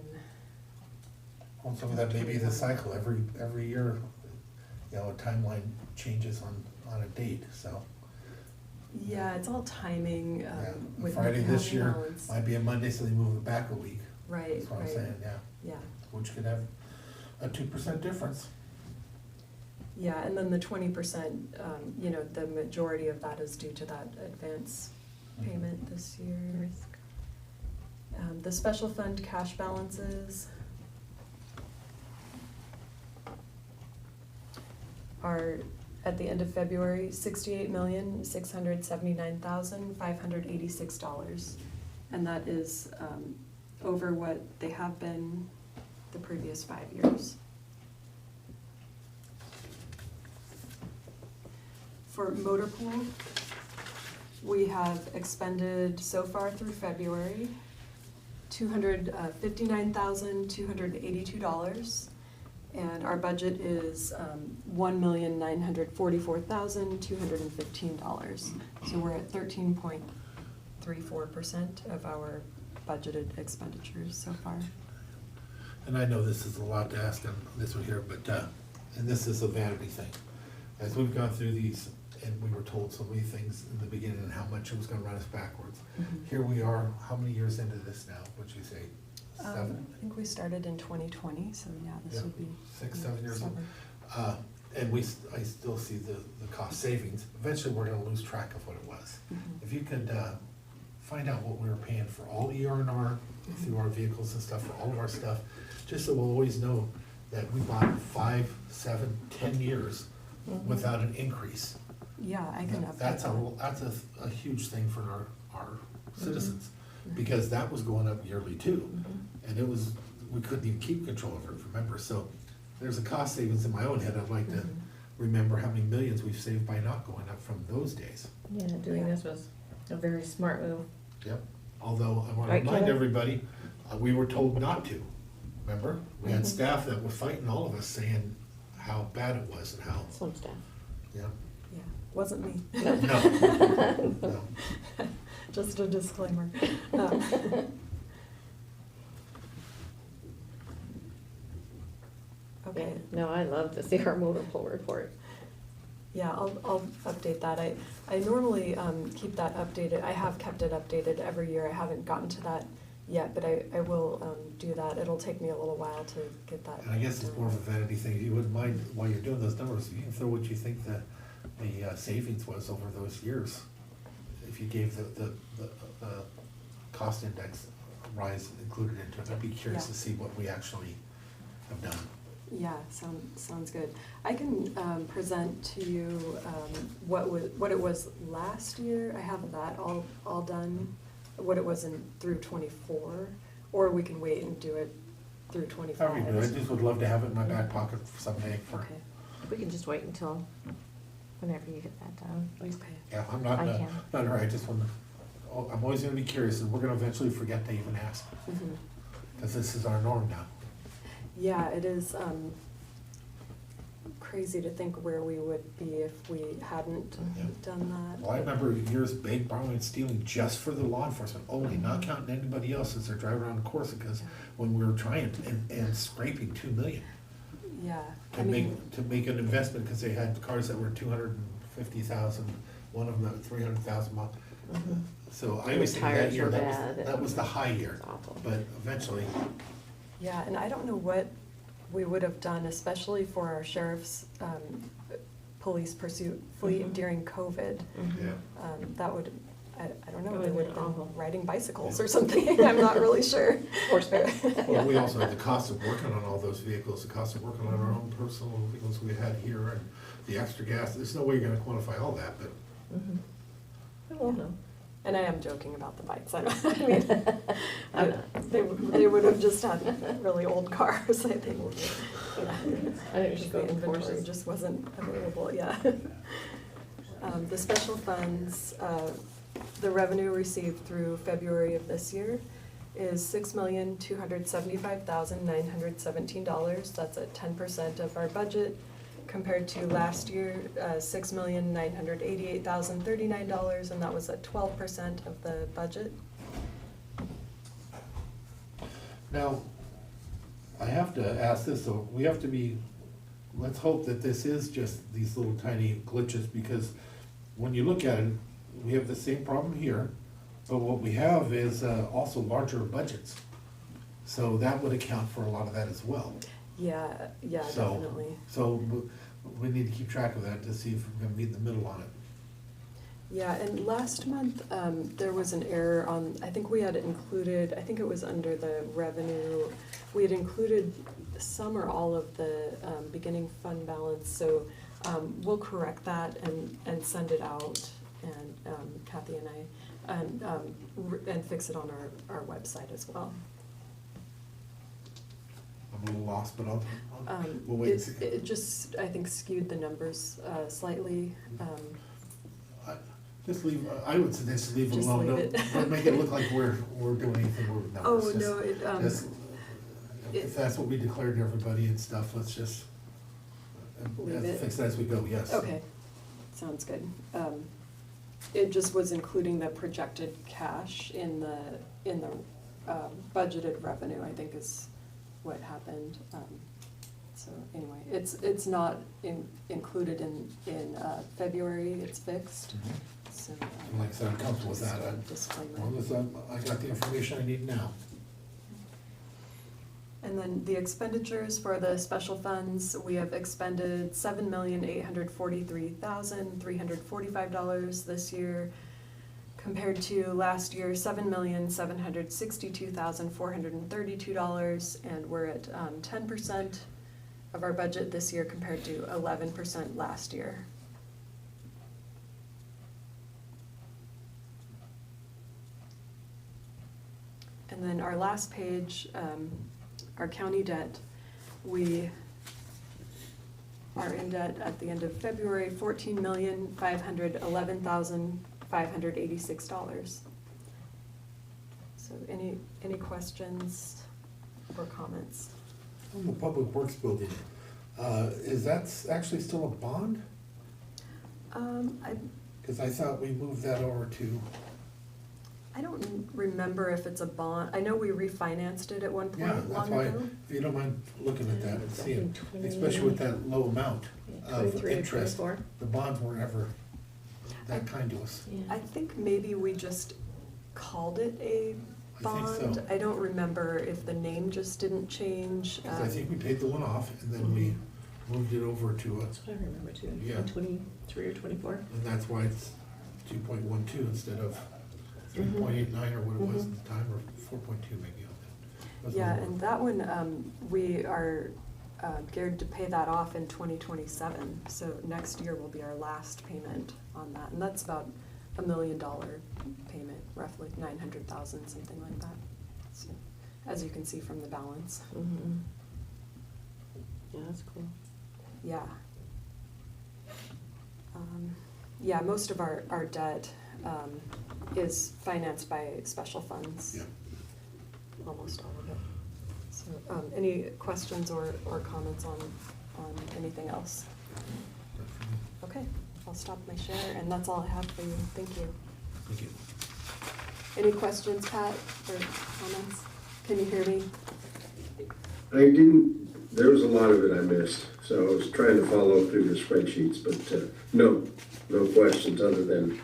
Well, some of that may be the cycle, every year, you know, a timeline changes on a date, so. Yeah, it's all timing Yeah. with Friday this county year balance. might be a Monday, so they move it back a week. Right, That's what I'm right. saying, yeah, Yeah, which could have a 2% difference. yeah, and then the 20%, you know, the majority of that is due to that advance payment this year. The special fund cash balances are, at the end of February, $68,679,586. And that is over what they have been the previous 5 years. For motor pool, we have expended so far through February $259,282, and our budget is $1,944,215. So we're at 13.34% of our budgeted expenditures so far. And I know this is a lot to ask on this one here, but, and this is a vanity thing. As we've gone through these, and we were told so many things in the beginning and how much it was gonna run us backwards. Here we are, how many years into this now, would you say? 7? I think we started in 2020, so yeah, this Yeah, would be. 6, 7 years old. 7. And I still see the cost savings. Eventually, we're gonna lose track of what it was. If you could find out what we were paying for all ER&R through our vehicles and stuff, for all of our stuff, just so we'll always know that we bought 5, 7, 10 years without an increase. Yeah, I can update That's that. a huge thing for our citizens, because that was going up yearly too. And it was, we couldn't even keep control of it, remember? So there's a cost savings in my own head. I'd like to remember how many millions we've saved by not going up from those days. Yeah, doing this was a very smart move. Yep. Although I want to Right, remind Kevin? everybody, we were told not to, remember? We had staff that were fighting all of us, saying how bad it was and how, Some staff. yeah. Yeah, wasn't me. No. No. Just a disclaimer. Okay, No, I love to see our motor pool report. yeah, I'll update that. I normally keep that updated. I have kept it updated every year. I haven't gotten to that yet, but I will do that. It'll take me a little while to get that. And I guess it's more of a vanity thing. You wouldn't mind, while you're doing those numbers, you can throw what you think the savings was over those years. If you gave the cost index rise included into it, I'd be curious to see what we actually have done. Yeah, sounds good. I can present to you what it was last year. I have that all done, what it was through 24, or we can wait and do it through 25. However you do it, I just would love to have it in my back pocket someday for, Okay, We can just wait until whenever you get that done. okay. yeah, I'm not, I not can. in a hurry. I just want to, I'm always gonna be curious, and we're gonna eventually forget to even ask, because this is our norm now. Yeah, it is, crazy to think where we would be if we hadn't done that. Well, I remember years back, borrowing and stealing just for the law enforcement only, not counting anybody else as they're driving around Corsicas when we were trying and scraping 2 million Yeah, to make an investment, because they had cars that were 250,000, one of them at 300,000 miles. So I always think that tires year, were that bad. was the high year, It's awful. but eventually, yeah, and I don't know what we would have done, especially for our sheriff's police pursuit fleet during COVID. yeah. That would, I don't know, That they would've would have been been awful. riding bicycles or something, I'm not really sure. Horseback. Well, we also had the cost of working on all those vehicles, the cost of working on our own personal vehicles we had here, and the extra gas. There's no way you're gonna quantify all that, but Well, no. And I am joking about the bikes, I mean, they would have just had really old cars, I think. I think we should go The with inventory horses. just wasn't available, yeah. The special funds, the revenue received through February of this year is $6,275,917. That's at 10% of our budget, compared to last year, $6,988,039, and that was at 12% of the budget. now, I have to ask this, though, we have to be, let's hope that this is just these little tiny glitches, because when you look at it, we have the same problem here, but what we have is also larger budgets. So that would account for a lot of that as well. Yeah, So- definitely. So we need to keep track of that to see if we're gonna meet in the middle on it. Yeah, and last month, there was an error on, I think we had included, I think it was under the revenue, we had included some or all of the beginning fund balance, so we'll correct that and send it out, and Kathy and I, and fix it on our website as well. I'm a little lost, but we'll wait and see. It just, I think, skewed the numbers slightly. Just leave, I would suggest leave it Just alone, leave it. don't make it look like we're doing anything we're not. Oh, It's just- no, just- If that's what we declared to everybody and stuff, let's just Leave it. fix that as we go, yes. Okay, sounds good. It just was including the projected cash in the budgeted revenue, I think is what happened. So anyway, it's not included in February, it's fixed, so. And like I said, I'm comfortable with that, as Disclaimer. long as I got the information I need now. And then the expenditures for the special funds, we have expended $7,843,345 this year, compared to last year, $7,762,432, and we're at 10% of our budget this year compared to 11% last year. And then our last page, our county debt, we are in debt at the end of February, $14,511,586. So any questions or comments? On the Public Works Building, is that actually still a bond? Because I thought we moved that over to, I don't remember if it's a bond. I know we refinanced it at one yeah, point that's long why, ago. if you don't mind looking at that and seeing, 20 especially with that low amount of 23 or interest. 24. The bonds weren't ever that kind to us. I think maybe we just called it a I think so. bond. I don't remember if the name just didn't change. Because I think we paid the one off and then we moved it over to a, That's what I remember too, Yeah. 23 or 24. and that's why it's 2.12 instead of 3.89 or what it was at the time, or 4.2 maybe on that. It was Yeah, lower. and that one, we are geared to pay that off in 2027. So next year will be our last payment on that. And that's about $1 million payment, roughly 900,000, something like that. So, as you can see from the balance. Mm-hmm. Yeah, that's cool. Yeah. Yeah, most of our debt is financed by special funds. Yeah. Almost all of it. So, any questions or comments on anything else? Okay, I'll stop my share, and that's all I have for you. Thank you. Thank you. Any questions, Pat, or comments? Can you hear me? I didn't, there was a lot of it I missed, so I was trying to follow through the spreadsheets, but no questions other than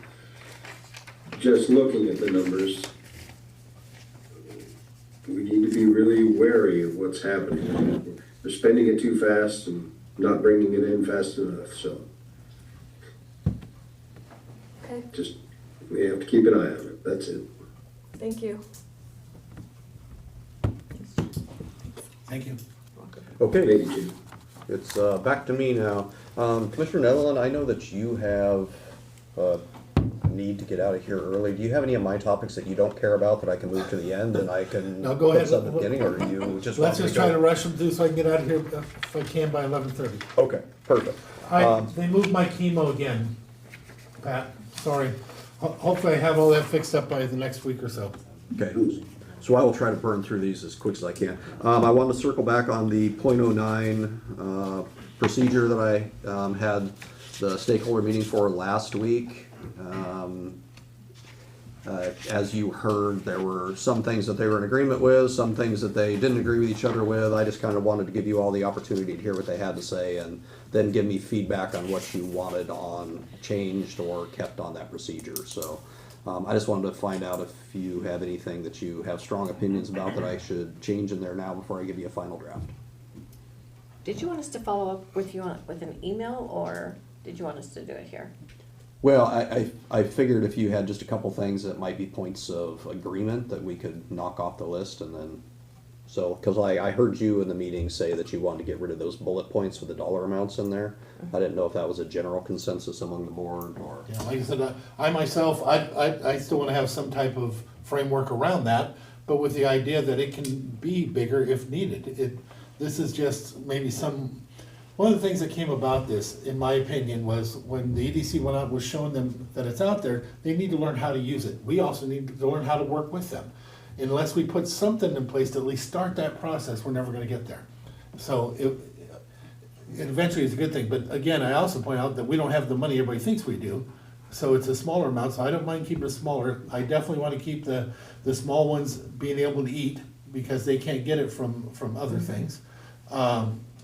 just looking at the numbers. We need to be really wary of what's happening. We're spending it too fast and not bringing it in fast enough, so Okay, just, we have to keep an eye on it, that's it. thank you. Thank you. Okay, Thank you, Chief. it's back to me now. Commissioner Netherland, I know that you have a need to get out of here early. Do you have any of my topics that you don't care about that I can move to the end and I can No, go put ahead. some at the beginning, or do you just Let's want me just to try to go? rush them through so I can get out of here if I can by 11:30. Okay, perfect. They moved my chemo again, Pat, sorry. Hopefully I have all that fixed up by the next week or so. Okay, so I will try to burn through these as quick as I can. I want to circle back on the .09 procedure that I had the stakeholder meeting for last week. As you heard, there were some things that they were in agreement with, some things that they didn't agree with each other with. I just kind of wanted to give you all the opportunity to hear what they had to say and then give me feedback on what you wanted on changed or kept on that procedure. So I just wanted to find out if you have anything that you have strong opinions about that I should change in there now before I give you a final draft. Did you want us to follow up with you with an email, or did you want us to do it here? Well, I figured if you had just a couple things that might be points of agreement that we could knock off the list, and then, so, because I heard you in the meeting say that you wanted to get rid of those bullet points with the dollar amounts in there. I didn't know if that was a general consensus among the board, or. Yeah, like I said, I myself, I still want to have some type of framework around that, but with the idea that it can be bigger if needed. This is just maybe one of the things that came about this, in my opinion, was when the EDC went out, was showing them that it's out there, they need to learn how to use it. We also need to learn how to work with them. Unless we put something in place to at least start that process, we're never gonna get there. So it eventually is a good thing, but again, I also point out that we don't have the money everybody thinks we do. So it's a smaller amount, so I don't mind keeping it smaller. I definitely wanna keep the small ones being able to eat, because they can't get it from other things.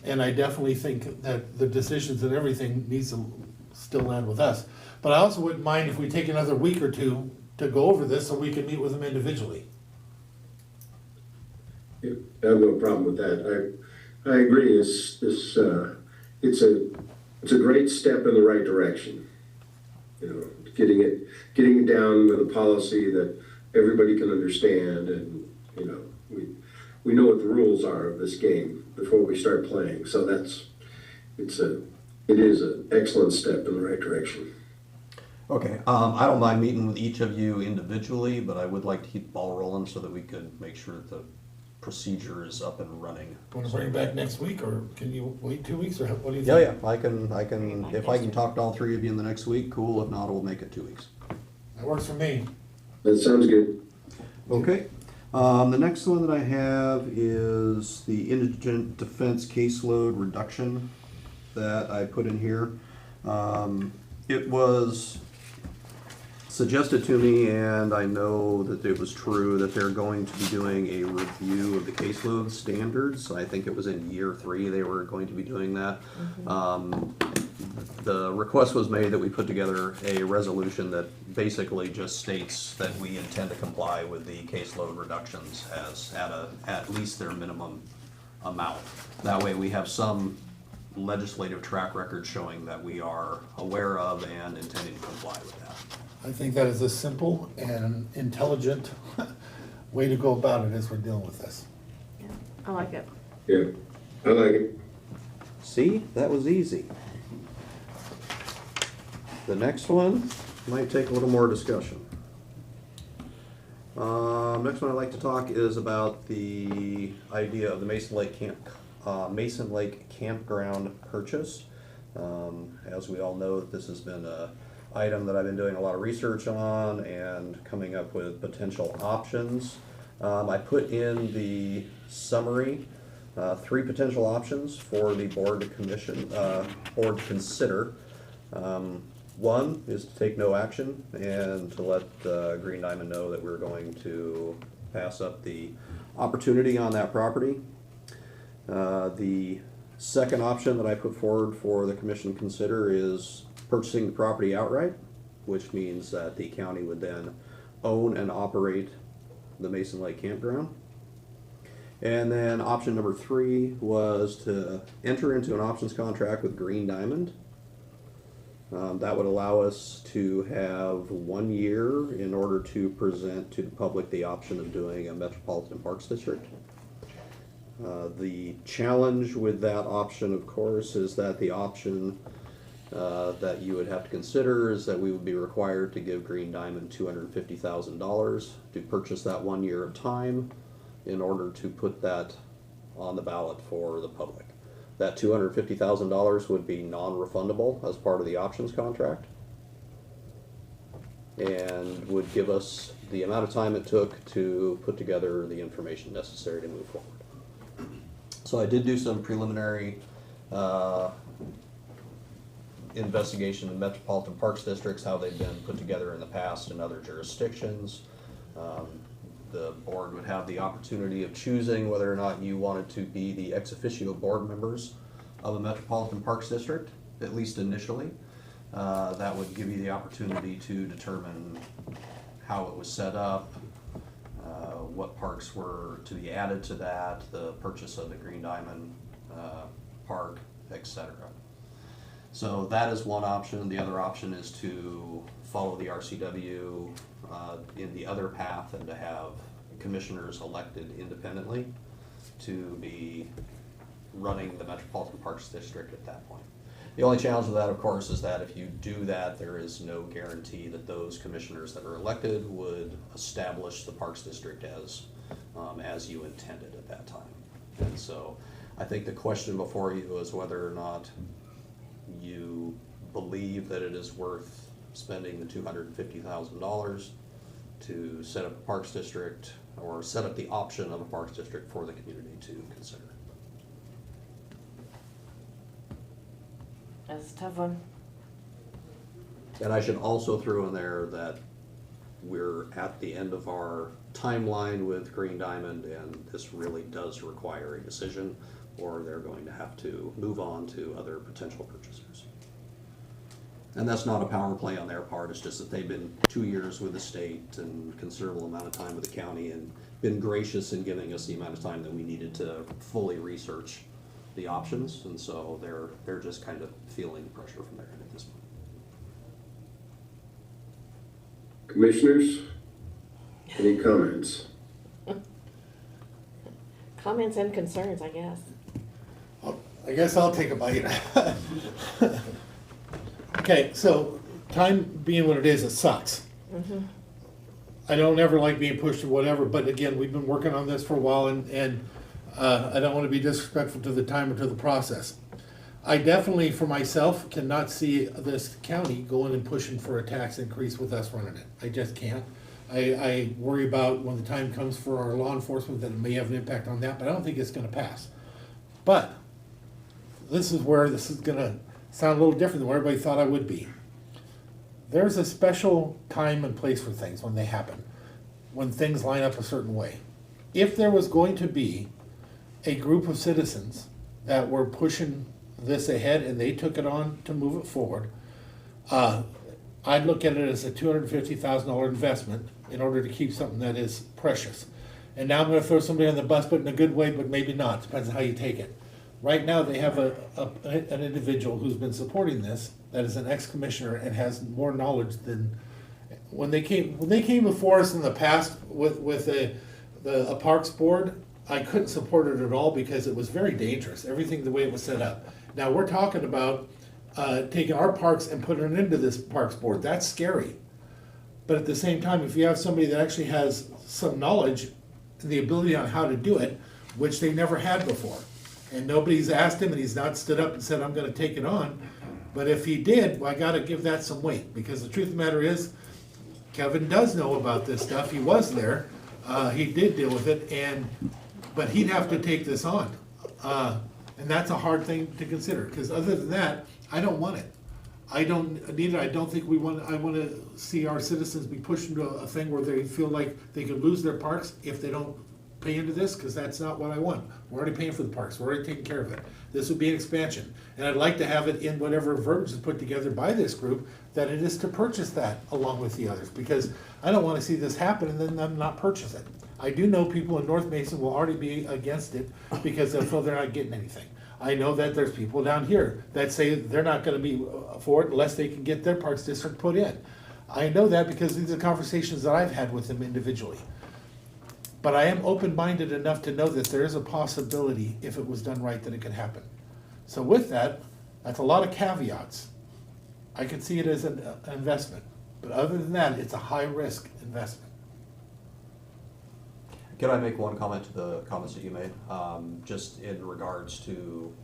And I definitely think that the decisions and everything needs to still land with us. But I also wouldn't mind if we take another week or two to go over this so we can meet with them individually. I have no problem with that. I agree, it's a great step in the right direction. You know, getting it down with a policy that everybody can understand, and, you know, we know what the rules are of this game before we start playing, so it is an excellent step in the right direction. Okay, I don't mind meeting with each of you individually, but I would like to keep the ball rolling so that we could make sure that the procedure is up and running. Want to bring it back next week, or can you wait 2 weeks, or what do you Yeah, think? yeah, I can, if I can talk to all three of you in the next week, cool. If not, we'll make it 2 weeks. That works for me. That sounds good. Okay. The next one that I have is the indigent defense caseload reduction that I put in here. It was suggested to me, and I know that it was true, that they're going to be doing a review of the caseload standards. I think it was in year 3 they were going to be doing that. The request was made that we put together a resolution that basically just states that we intend to comply with the caseload reductions as at least their minimum amount. That way we have some legislative track record showing that we are aware of and intending to comply with that. I think that is a simple and intelligent way to go about it as we're dealing with this. I like it. Yeah, I like it. See, that was easy. The next one might take a little more discussion. Next one I'd like to talk is about the idea of the Mason Lake campground purchase. As we all know, this has been a item that I've been doing a lot of research on and coming up with potential options. I put in the summary three potential options for the board to board to consider. One is to take no action and to let Green Diamond know that we're going to pass up the opportunity on that property. The second option that I put forward for the commission to consider is purchasing the property outright, which means that the county would then own and operate the Mason Lake Campground. And then option number 3 was to enter into an options contract with Green Diamond. That would allow us to have 1 year in order to present to the public the option of doing a Metropolitan Parks District. The challenge with that option, of course, is that the option that you would have to consider is that we would be required to give Green Diamond $250,000 to purchase that 1 year of time in order to put that on the ballot for the public. That $250,000 would be non-refundable as part of the options contract and would give us the amount of time it took to put together the information necessary to move forward. So I did do some preliminary investigation of metropolitan parks districts, how they've been put together in the past in other jurisdictions. The board would have the opportunity of choosing whether or not you wanted to be the ex officio board members of a metropolitan parks district, at least initially. That would give you the opportunity to determine how it was set up, what parks were to be added to that, the purchase of the Green Diamond Park, etc. So that is one option. The other option is to follow the RCW in the other path and to have commissioners elected independently to be running the Metropolitan Parks District at that point. The only challenge with that, of course, is that if you do that, there is no guarantee that those commissioners that are elected would establish the Parks District as you intended at that time. And so I think the question before you is whether or not you believe that it is worth spending the $250,000 to set up a Parks District or set up the option of a Parks District for the community to consider. That's a tough one. And I should also throw in there that we're at the end of our timeline with Green Diamond, and this really does require a decision, or they're going to have to move on to other potential purchasers. And that's not a power play on their part, it's just that they've been 2 years with the state and considerable amount of time with the county and been gracious in giving us the amount of time that we needed to fully research the options, and so they're just kind of feeling pressure from their end at this point. Commissioners, any comments? Comments and concerns, I guess. I guess I'll take a bite. Okay, so time being what it is, it sucks. I don't ever like being pushed or whatever, but again, we've been working on this for a while, and I don't want to be disrespectful to the time or to the process. I definitely, for myself, cannot see this county going and pushing for a tax increase with us running it. I just can't. I worry about when the time comes for our law enforcement that it may have an impact on that, but I don't think it's going to pass. But this is where this is going to sound a little different than what everybody thought I would be. There's a special time and place for things when they happen, when things line up a certain way. If there was going to be a group of citizens that were pushing this ahead and they took it on to move it forward, I'd look at it as a $250,000 investment in order to keep something that is precious. And now I'm going to throw somebody on the bus, but in a good way, but maybe not. Depends on how you take it. Right now, they have an individual who's been supporting this that is an ex-commissioner and has more knowledge than when they came before us in the past with a parks board. I couldn't support it at all because it was very dangerous. Everything the way it was set up. Now we're talking about taking our parks and putting it into this parks board. That's scary. But at the same time, if you have somebody that actually has some knowledge and the ability on how to do it, which they never had before, and nobody's asked him and he's not stood up and said, I'm going to take it on. But if he did, well, I got to give that some weight, because the truth of the matter is, Kevin does know about this stuff. He was there. He did deal with it, but he'd have to take this on. And that's a hard thing to consider, because other than that, I don't want it. I don't need it, I don't think I wanna see our citizens be pushed into a thing where they feel like they could lose their parks if they don't pay into this, because that's not what I want. We're already paying for the parks, we're already taking care of it. This would be an expansion, and I'd like to have it in whatever verbiage is put together by this group, that it is to purchase that along with the others, because I don't wanna see this happen and then them not purchase it. I do know people in North Mason will already be against it because they feel they're not getting anything. I know that there's people down here that say they're not gonna be for it unless they can get their parks district put in. I know that because these are conversations that I've had with them individually. But I am open-minded enough to know that there is a possibility, if it was done right, that it could happen. So with that, that's a lot of caveats. I can see it as an investment, but other than that, it's a high-risk investment. Can I make one comment to the comments that you made? Just in regards to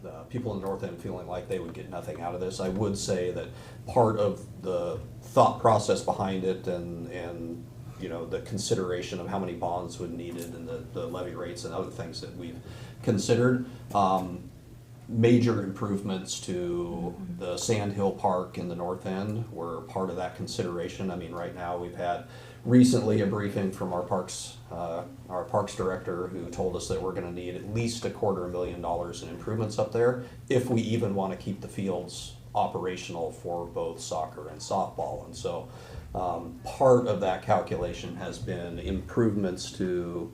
the people in the North End feeling like they would get nothing out of this. I would say that part of the thought process behind it and you know, the consideration of how many bonds would needed and the levy rates and other things that we've considered, major improvements to the Sand Hill Park in the North End were part of that consideration. I mean, right now we've had recently a briefing from our parks director who told us that we're gonna need at least $250,000 in improvements up there if we even wanna keep the fields operational for both soccer and softball. And so part of that calculation has been improvements to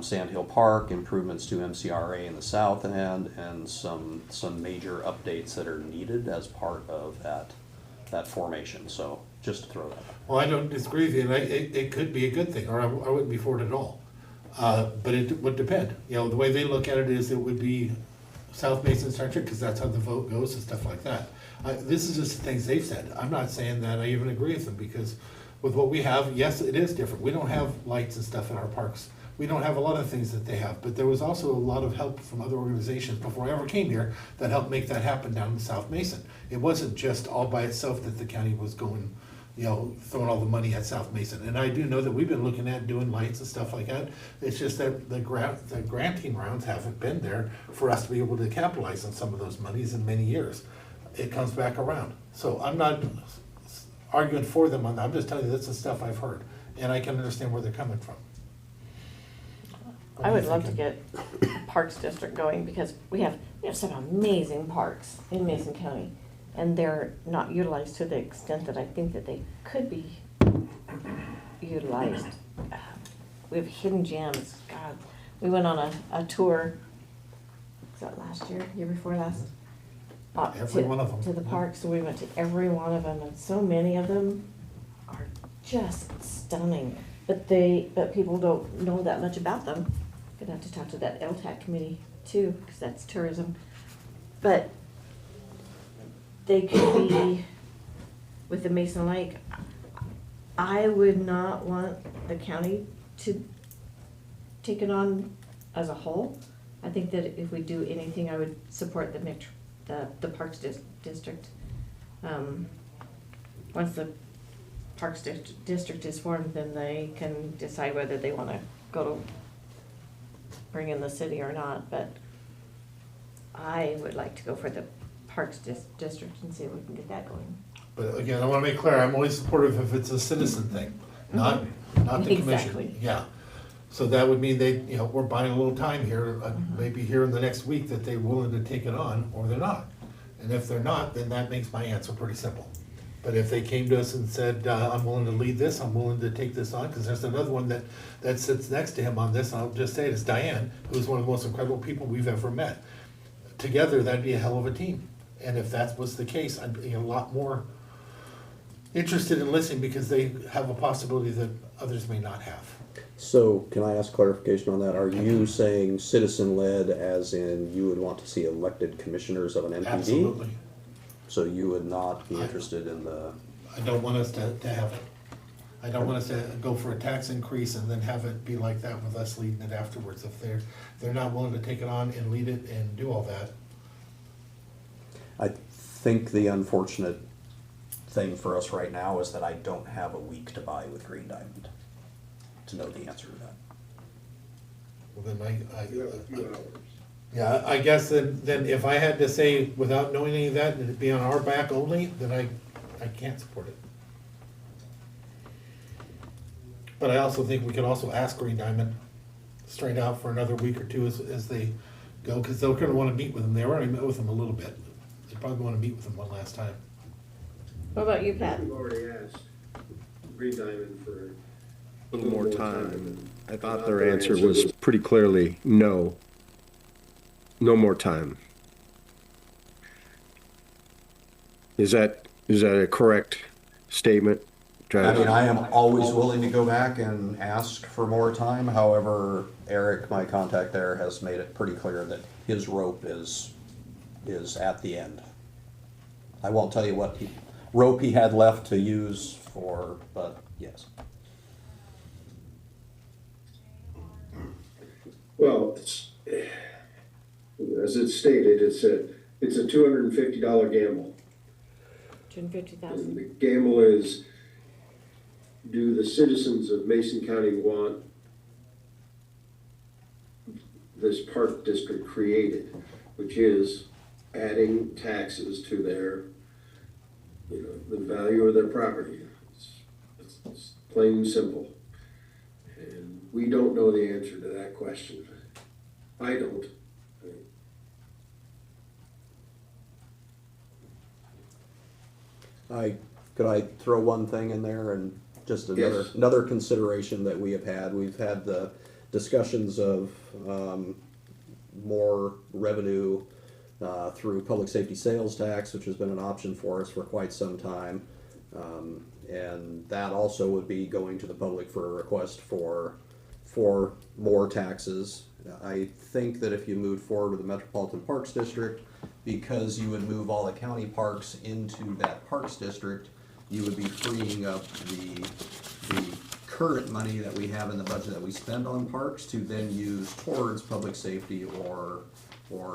Sand Hill Park, improvements to MCRA in the south end, and some major updates that are needed as part of that formation. So just to throw that out. Well, I don't disagree with you, and it could be a good thing, or I wouldn't be for it at all. But it would depend. You know, the way they look at it is it would be South Mason centric, because that's how the vote goes and stuff like that. This is just the things they've said. I'm not saying that I even agree with them, because with what we have, yes, it is different. We don't have lights and stuff in our parks. We don't have a lot of things that they have, but there was also a lot of help from other organizations before I ever came here that helped make that happen down in South Mason. It wasn't just all by itself that the county was going, you know, throwing all the money at South Mason. And I do know that we've been looking at doing lights and stuff like that. It's just that the granting rounds haven't been there for us to be able to capitalize on some of those monies in many years. It comes back around. So I'm not arguing for them on that. I'm just telling you that's the stuff I've heard, and I can understand where they're coming from. I would love to get Parks District going, because we have some amazing parks in Mason County, and they're not utilized to the extent that I think that they could be utilized. We have hidden gems. God, we went on a tour, was that last year before last? Every one of them. To the parks, so we went to every one of them, and so many of them are just stunning. But people don't know that much about them. Gonna have to talk to that LTAC committee too, because that's tourism. But they could be with the Mason Lake. I would not want the county to take it on as a whole. I think that if we do anything, I would support the Parks District. Once the Parks District is formed, then they can decide whether they want to go to bring in the city or not, but I would like to go for the Parks District and see if we can get that going. But again, I want to make clear, I'm only supportive if it's a citizen thing, not the commission. Exactly. Yeah. So that would mean they, you know, we're buying a little time here, maybe here in the next week, that they're willing to take it on, or they're not. And if they're not, then that makes my answer pretty simple. But if they came to us and said, I'm willing to lead this, I'm willing to take this on, because there's another one that sits next to him on this, and I'll just say it, it's Diane, who's one of the most incredible people we've ever met. Together, that'd be a hell of a team. And if that was the case, I'd be a lot more interested in listening, because they have a possibility that others may not have. So can I ask clarification on that? Are you saying citizen-led as in you would want to see elected commissioners of an MPD? Absolutely. So you would not be interested in the... I don't want us to have it. I don't want us to go for a tax increase and then have it be like that with us leading it afterwards. If they're not willing to take it on and lead it and do all that. I think the unfortunate thing for us right now is that I don't have a week to buy with Green Diamond to know the answer to that. Well, then You have a few hours. Yeah, I guess then if I had to say without knowing any of that, and it'd be on our back only, then I can't support it. But I also think we could also ask Green Diamond straight out for another week or two as they go, because they're gonna wanna meet with them. They already met with them a little bit. They probably wanna meet with them one last time. What about you, Pat? We've already asked Green Diamond for A little more time. I thought their answer was pretty clearly no. No more time. Is that a correct statement? I mean, I am always willing to go back and ask for more time. However, Eric, my contact there, has made it pretty clear that his rope is at the end. I won't tell you what rope he had left to use for, but yes. Well, as it's stated, it's a $250 gamble. And $250,000. the gamble is, do the citizens of Mason County want this park district created, which is adding taxes to their, the value of their property. It's plain and simple. And we don't know the answer to that question. I don't. Could I throw one thing in there and just another consideration that we have had? We've had the discussions of more revenue through public safety sales tax, which has been an option for us for quite some time. And that also would be going to the public for a request for more taxes. I think that if you move forward with the Metropolitan Parks District, because you would move all the county parks into that parks district, you would be freeing up the current money that we have in the budget that we spend on parks to then use towards public safety or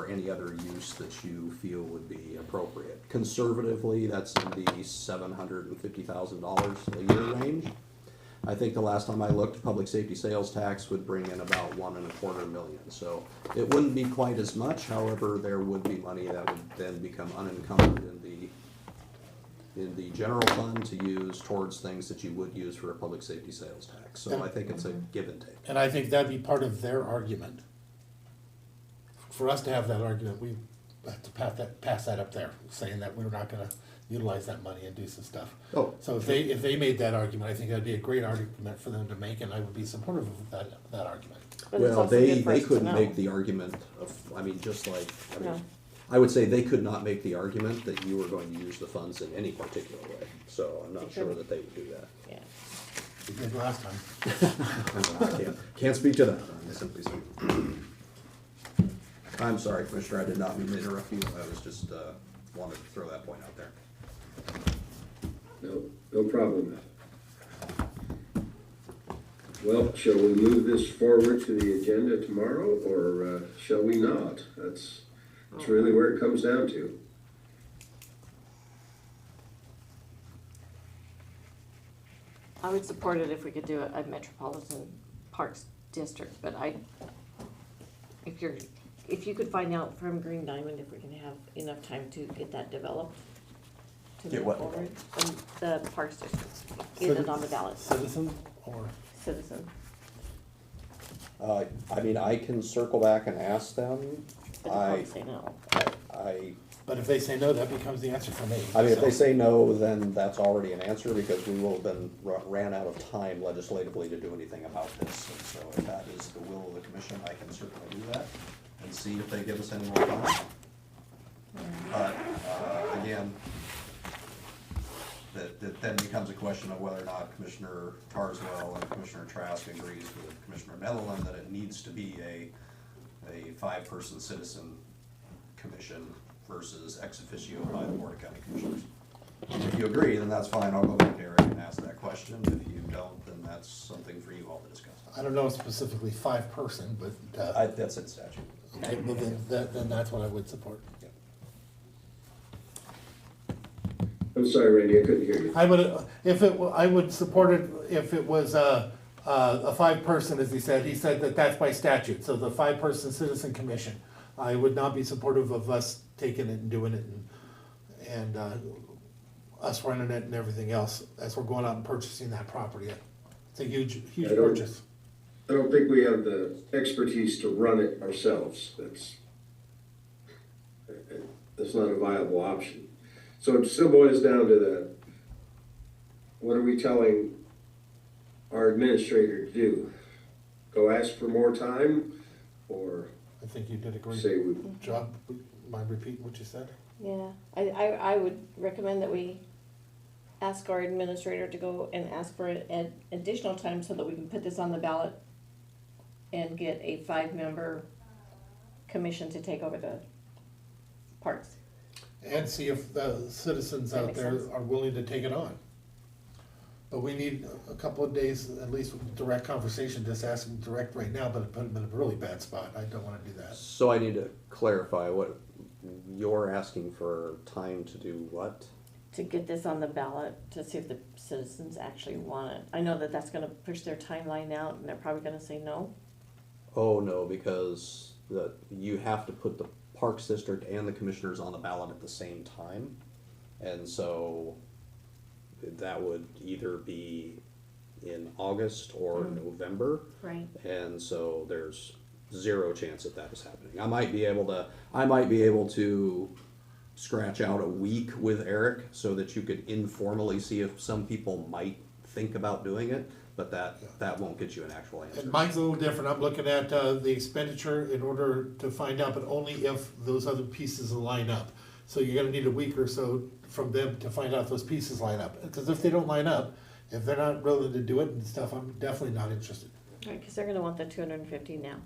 any other use that you feel would be appropriate. Conservatively, that's in the $750,000 a year range. I think the last time I looked, public safety sales tax would bring in about $1.25 million. So it wouldn't be quite as much. However, there would be money that would then become unencumbered in the general fund to use towards things that you would use for a public safety sales tax. So I think it's a give and take. And I think that'd be part of their argument. For us to have that argument, we have to pass that up there, saying that we're not gonna utilize that money and do some stuff. Oh, So if they made that argument, I think that'd be a great argument for them to make, and I would be supportive of that argument. But it's Well, also they good for us to couldn't know. make the argument of, just like, No. I would say they could not make the argument that you were going to use the funds in any particular way. So I'm not sure that they would do that. Yeah. We did last time. I can't speak to that, I simply say. I'm sorry, Commissioner, I did not mean to interrupt you. I was just, wanted to throw that point out there. No problem. Well, shall we move this forward to the agenda tomorrow, or shall we not? That's really where it comes down to. I would support it if we could do a Metropolitan Parks District, but if you could find out from Green Diamond if we can have enough time to get that developed. To Get move what forward, the Parks District, get it on the ballot. Citizen or? Citizen. I can circle back and ask them. But they'll probably say no. But if they say no, that becomes the answer for me. If they say no, then that's already an answer because we will have been ran out of time legislatively to do anything about this. And so if that is the will of the commission, I can certainly do that and see if they give us any more time. But, again, that then becomes a question of whether or not Commissioner Carswell and Commissioner Trask agrees with Commissioner Netherland that it needs to be a 5-person citizen commission versus ex officio by the Board of County Commissioners. If you agree, then that's fine. I'll go back to Eric and ask that question. If you don't, then that's something for you all to discuss. I don't know specifically 5-person, but. That's in statute. Okay, well, then that's what I would support. I'm sorry, Randy, I couldn't hear you. I would support it if it was a 5-person, as he said that that's by statute, so the 5-person citizen commission. I would not be supportive of us taking it and doing it and us running it and everything else as we're going out and purchasing that property. It's a huge, huge I don't- purchase. I don't think we have the expertise to run it ourselves. That's not a viable option. So it still boils down to what are we telling our administrator to do? Go ask for more time, or I think you did a great say we, job. Mind repeating what you said? Yeah, I would recommend that we ask our administrator to go and ask for an additional time so that we can put this on the ballot and get a 5-member commission to take over the parks. And see if the citizens That out makes there sense. are willing to take it on. But we need a couple of days, at least with direct conversation, just ask them direct right now, but put them in a really bad spot. I don't wanna do that. So I need to clarify what you're asking for time to do what? To get this on the ballot, to see if the citizens actually want it. I know that that's gonna push their timeline out, and they're probably gonna say no. Oh, no, because you have to put the Parks District and the commissioners on the ballot at the same time. And so that would either be in August or November. Right. And so there's zero chance that is happening. I might be able to scratch out a week with Eric so that you could informally see if some people might think about doing it, but that won't get you an actual answer. And mine's a little different. I'm looking at the expenditure in order to find out, but only if those other pieces line up. So you're gonna need a week or so from them to find out if those pieces line up. Because if they don't line up, if they're not willing to do it and stuff, I'm definitely not interested. Right, because they're gonna want the 250 now.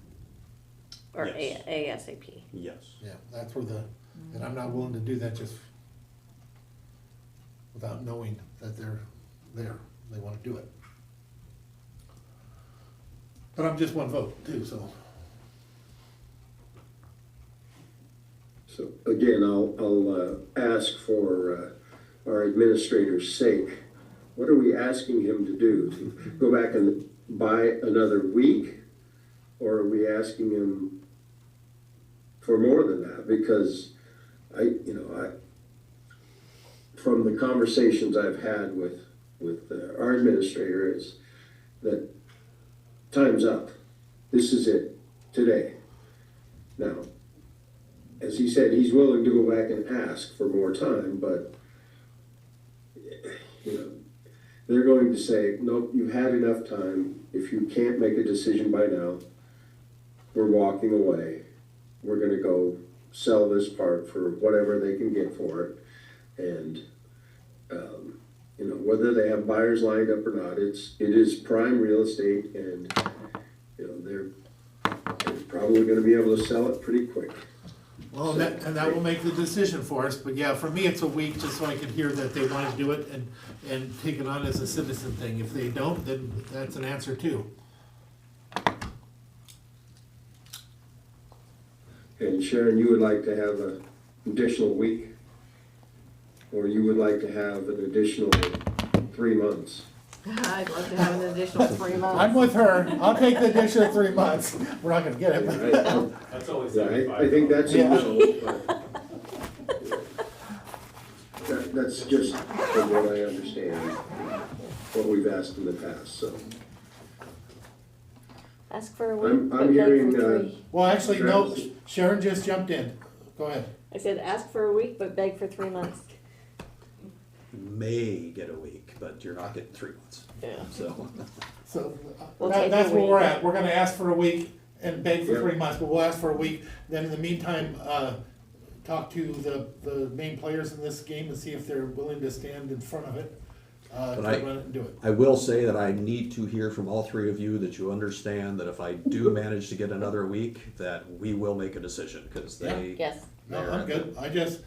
Or Yes. ASAP. Yes. Yeah, that's where and I'm not willing to do that just without knowing that they're there, they wanna do it. But I'm just one vote too, so. so again, I'll ask for our administrator's sake. What are we asking him to do? To go back and buy another week? Or are we asking him for more than that? Because from the conversations I've had with our administrator is that time's up. This is it, today. Now, as he said, he's willing to go back and ask for more time, but, they're going to say, nope, you've had enough time. If you can't make a decision by now, we're walking away. We're gonna go sell this park for whatever they can get for it. And, whether they have buyers lined up or not, it is prime real estate, and, they're probably gonna be able to sell it pretty quick. Well, and that will make the decision for us, but yeah, for me, it's a week, just so I can hear that they wanna do it and take it on as a citizen thing. If they don't, then that's an answer too. And Sharon, you would like to have an additional week? Or you would like to have an additional 3 months? I'd love to have an additional 3 months. I'm with her, I'll take the additional 3 months, we're not gonna get it. That's always I think that's a no, but that's just from what I understand, what we've asked in the past, so. Ask for a week, I'm but beg hearing, for 3. Well, actually, no, Sharon just jumped in, go ahead. I said, ask for a week, but beg for 3 months. May get a week, but you're not getting 3 months. Yeah. So, We'll take that's a where we're week. at, we're gonna ask for a week and beg for Yep. 3 months, but we'll ask for a week. Then in the meantime, talk to the main players in this game and see if they're willing to stand in front of it, to But run it and do it. I will say that I need to hear from all 3 of you that you understand that if I do manage to get another week, that we will make a decision, because they. Yes. No, I'm good, I just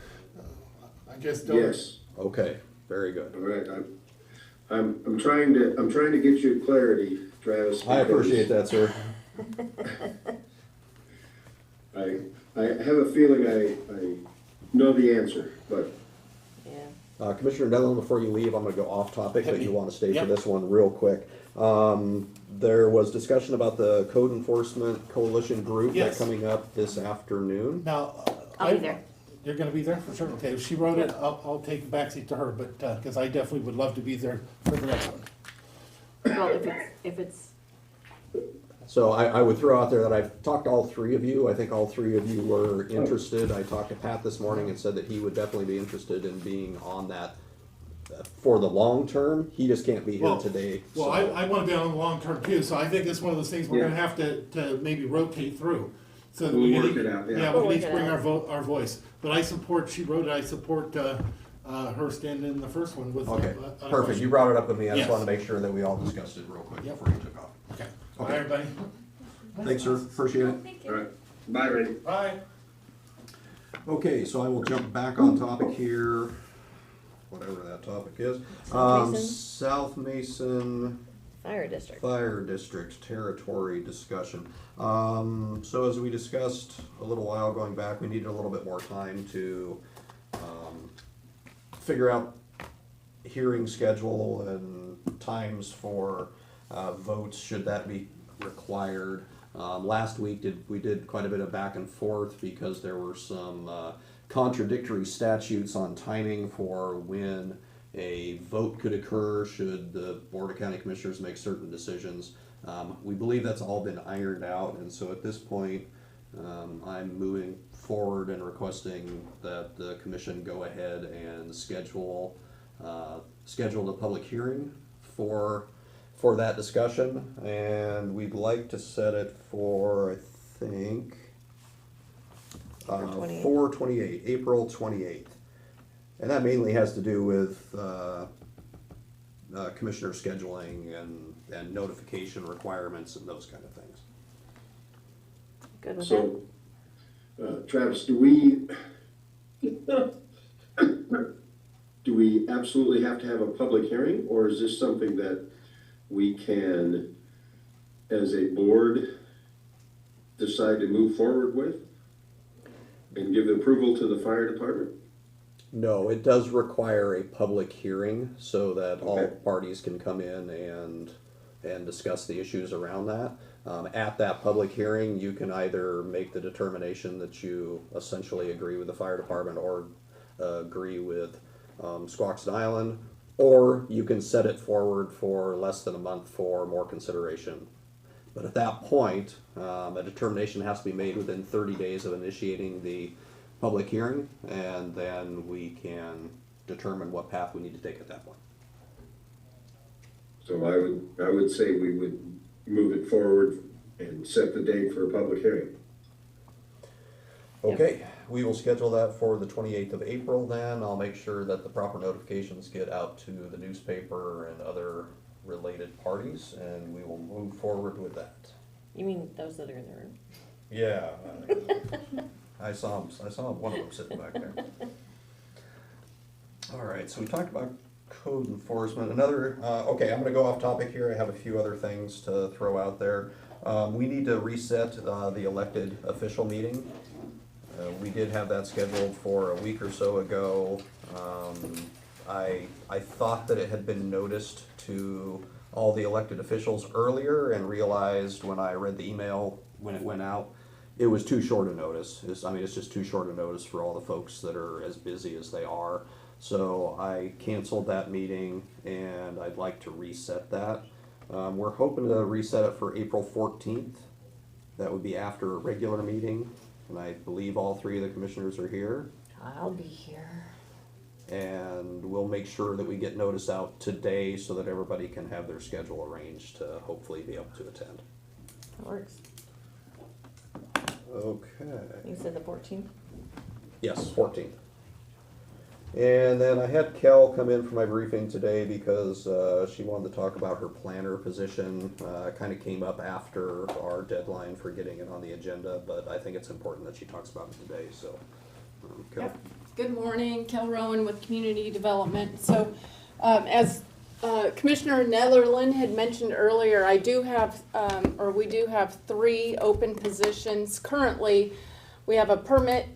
don't. Yes, Okay, very good. all right, I'm trying to get you clarity, Travis. I appreciate that, sir. I have a feeling I know the answer, but Yeah. Commissioner Netherland, before you leave, I'm gonna go off topic, but you wanna stay for Yep. this one real quick. There was discussion about the Code Enforcement Coalition group Yes. that's coming up this afternoon. Now. I'll be there. You're gonna be there for sure? Okay, if she wrote it, I'll take a backseat to her, but, cause I definitely would love to be there for the next one. Well, if it's, So I would throw out there that I've talked to all three of you. I think all three of you were interested. I talked to Pat this morning and said that he would definitely be interested in being on that for the long term. He just can't be here Well, today. Well, so- I wanna be on the long term too, so I think it's one of those things we're Yeah. gonna have to maybe rotate through. So that We'll we can work it out, yeah. Yeah, We'll we work need to it bring out. our voice, but I support, she wrote it, I support, her standing in the first one with. Okay, on a perfect. question. You brought it up with me. I just Yes. wanted to make sure that we all discussed it real quick Yep. before you took off. Okay, all right, everybody, Thanks, sir. Appreciate it. All right, bye, Randy. bye. Okay, so I will jump back on topic here, whatever that topic is. South Mason? South Mason fire district. Fire District Territory discussion. So as we discussed a little while going back, we needed a little bit more time to figure out hearing schedule and times for votes, should that be required. Last week we did quite a bit of back and forth because there were some contradictory statutes on timing for when a vote could occur should the Board of County Commissioners make certain decisions. We believe that's all been ironed out, and so at this point, I'm moving forward and requesting that the commission go ahead and schedule the public hearing for that discussion, and we'd like to set it for, I think, April 28th. April 28th. And that mainly has to do with commissioner scheduling and notification requirements and those kind of things. Good with that? So, Travis, do we absolutely have to have a public hearing, or is this something that we can, as a board, decide to move forward with and give approval to the fire department? No, it does require a public hearing so that all Okay. parties can come in and discuss the issues around that. At that public hearing, you can either make the determination that you essentially agree with the fire department or agree with Squaxin Island, or you can set it forward for less than a month for more consideration. But at that point, a determination has to be made within 30 days of initiating the public hearing, and then we can determine what path we need to take at that point. So I would say we would move it forward and set the date for a public hearing. Okay, we will schedule that for the 28th of April then. I'll make sure that the proper notifications get out to the newspaper and other related parties, and we will move forward with that. You mean those that are in the room? Yeah. I saw one of them sitting back there. All right, so we talked about code enforcement. Another, okay, I'm gonna go off topic here. I have a few other things to throw out there. We need to reset the elected official meeting. We did have that scheduled for a week or so ago. I thought that it had been noticed to all the elected officials earlier and realized when I read the email when it went out, it was too short a notice. It's just too short a notice for all the folks that are as busy as they are. So I canceled that meeting and I'd like to reset that. We're hoping to reset it for April 14th. That would be after a regular meeting, and I believe all three of the commissioners are here. I'll be here. And we'll make sure that we get notice out today so that everybody can have their schedule arranged to hopefully be able to attend. That works. Okay. You said the 14th? Yes, 14th. And then I had Kel come in for my briefing today because she wanted to talk about her planner position. Kind of came up after our deadline for getting it on the agenda, but I think it's important that she talks about it today, so. Kel. Yep. Good morning, Kel Rowan with Community Development. So, as Commissioner Netherland had mentioned earlier, I do have, or we do have 3 open positions. Currently, we have a permit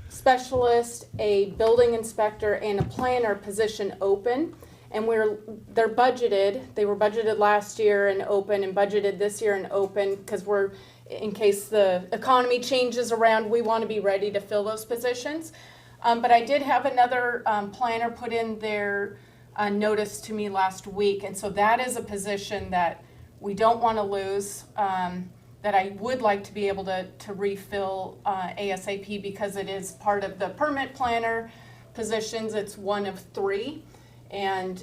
specialist, a building inspector, and a planner position open. and they're budgeted. They were budgeted last year and open, and budgeted this year and open, because in case the economy changes around, we want to be ready to fill those positions. But I did have another planner put in their notice to me last week, and so that is a position that we don't want to lose, that I would like to be able to refill ASAP, because it is part of the permit planner positions. It's one of 3, and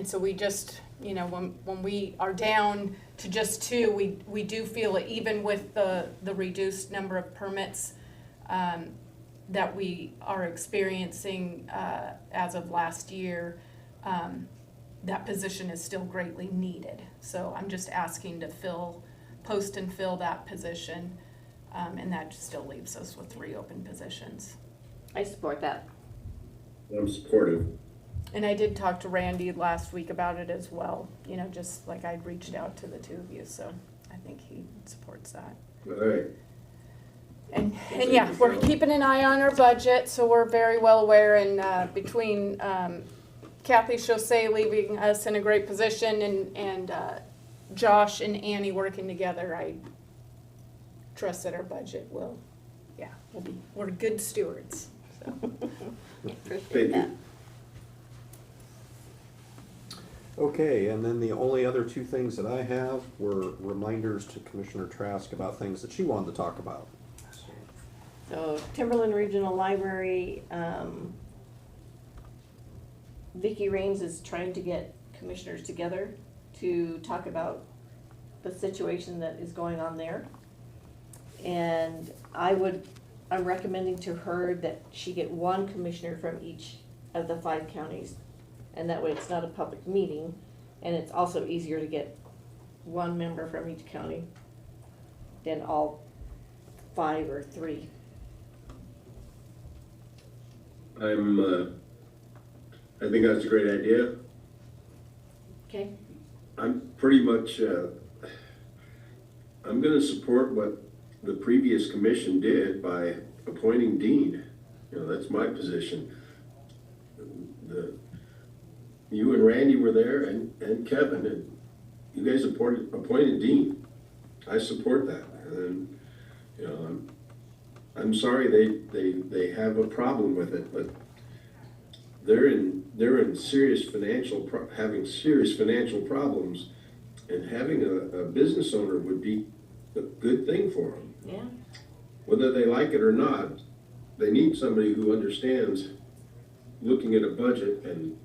so we just, when we are down to just 2, we do feel it, even with the reduced number of permits that we are experiencing as of last year, that position is still greatly needed. So I'm just asking to post and fill that position, and that still leaves us with 3 open positions. I support that. I'm supportive. And I did talk to Randy last week about it as well, just like I'd reached out to the 2 of you, so I think he supports that. All right. And yeah, we're keeping an eye on our budget, so we're very well aware, and between Kathy Chaussee leaving us in a great position, and Josh and Annie working together, I trust that our budget we're good stewards. So. Thank you. Okay, and then the only other 2 things that I have were reminders to Commissioner Trask about things that she wanted to talk about. So Timberland Regional Library, Vicki Raines is trying to get commissioners together to talk about the situation that is going on there. And I'm recommending to her that she get 1 commissioner from each of the 5 counties. And that way it's not a public meeting, and it's also easier to get 1 member from each county than all 5 or 3. I think that's a great idea. Okay. I'm pretty much, I'm gonna support what the previous commission did by appointing Dean. That's my position. You and Randy were there, and Kevin, and you guys appointed Dean. I support that. And, I'm sorry they have a problem with it, but they're in serious having serious financial problems, and having a business owner would be a good thing for them. Yeah. Whether they like it or not, they need somebody who understands looking at a budget and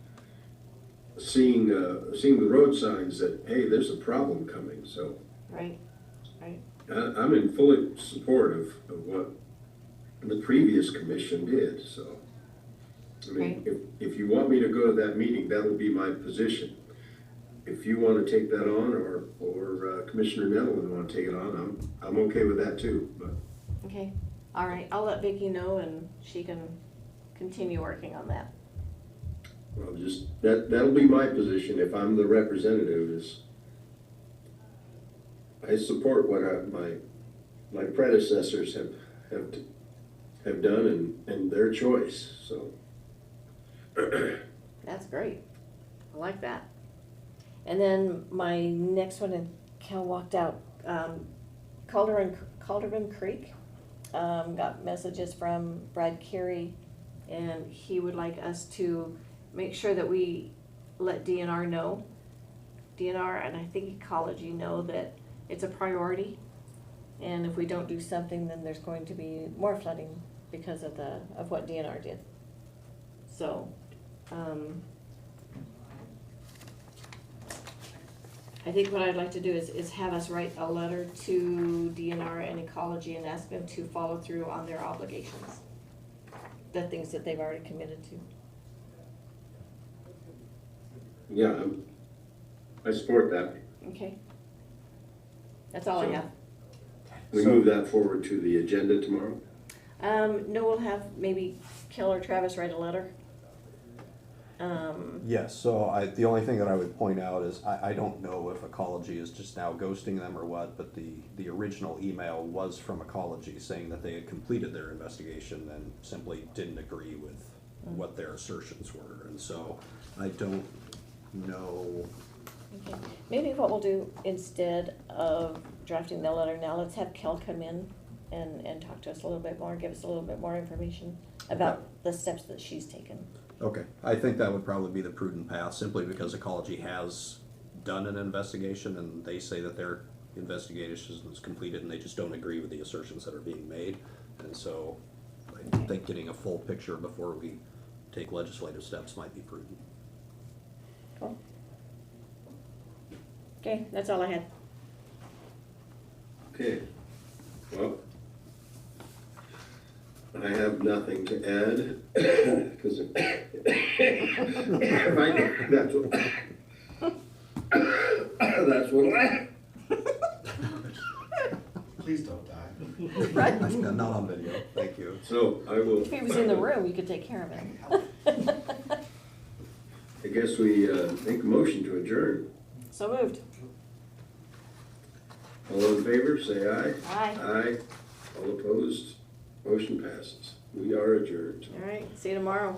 seeing the road signs that, hey, there's a problem coming. So Right. I'm in full support of what the previous commission did. So I mean, if you want me to go to that meeting, that'll be my position. If you want to take that on, or Commissioner Nettleton want to take it on, I'm okay with that too. But Okay. All right. I'll let Vicki know, and she can continue working on that. well, just that'll be my position if I'm the representative. Is I support what my predecessors have done and their choice. So That's great. I like that. And then my next one, and Cal walked out, Calderman Creek, got messages from Brad Kerry, and he would like us to make sure that we let DNR know. DNR and I think Ecology know that it's a priority, and if we don't do something, then there's going to be more flooding because of what DNR did. So, I think what I'd like to do is have us write a letter to DNR and Ecology and ask them to follow through on their obligations, the things that they've already committed to. yeah, I support that. Okay. That's all I have. We move that forward to the agenda tomorrow. No, we'll have maybe Kel or Travis write a letter. Yes, so the only thing that I would point out is I don't know if Ecology is just now ghosting them or what, but the original email was from Ecology saying that they had completed their investigation and simply didn't agree with what their assertions were. And so I don't know. Okay. Maybe what we'll do instead of drafting the letter now, let's have Kel come in and talk to us a little bit more, give us a little bit more information about the steps that she's taken. Okay, I think that would probably be the prudent path, simply because Ecology has done an investigation and they say that their investigation is completed and they just don't agree with the assertions that are being made. And so I think getting a full picture before we take legislative steps might be prudent. Cool. Okay, that's all I had. Okay, well, I have nothing to add, because that's what I. Please don't die. Not on video, thank you. So I will. If he was in the room, you could take care of it. I guess we make a motion to adjourn. So moved. All in favor, say aye. Aye. Aye. All opposed, motion passes. We are adjourned. All right, see you tomorrow.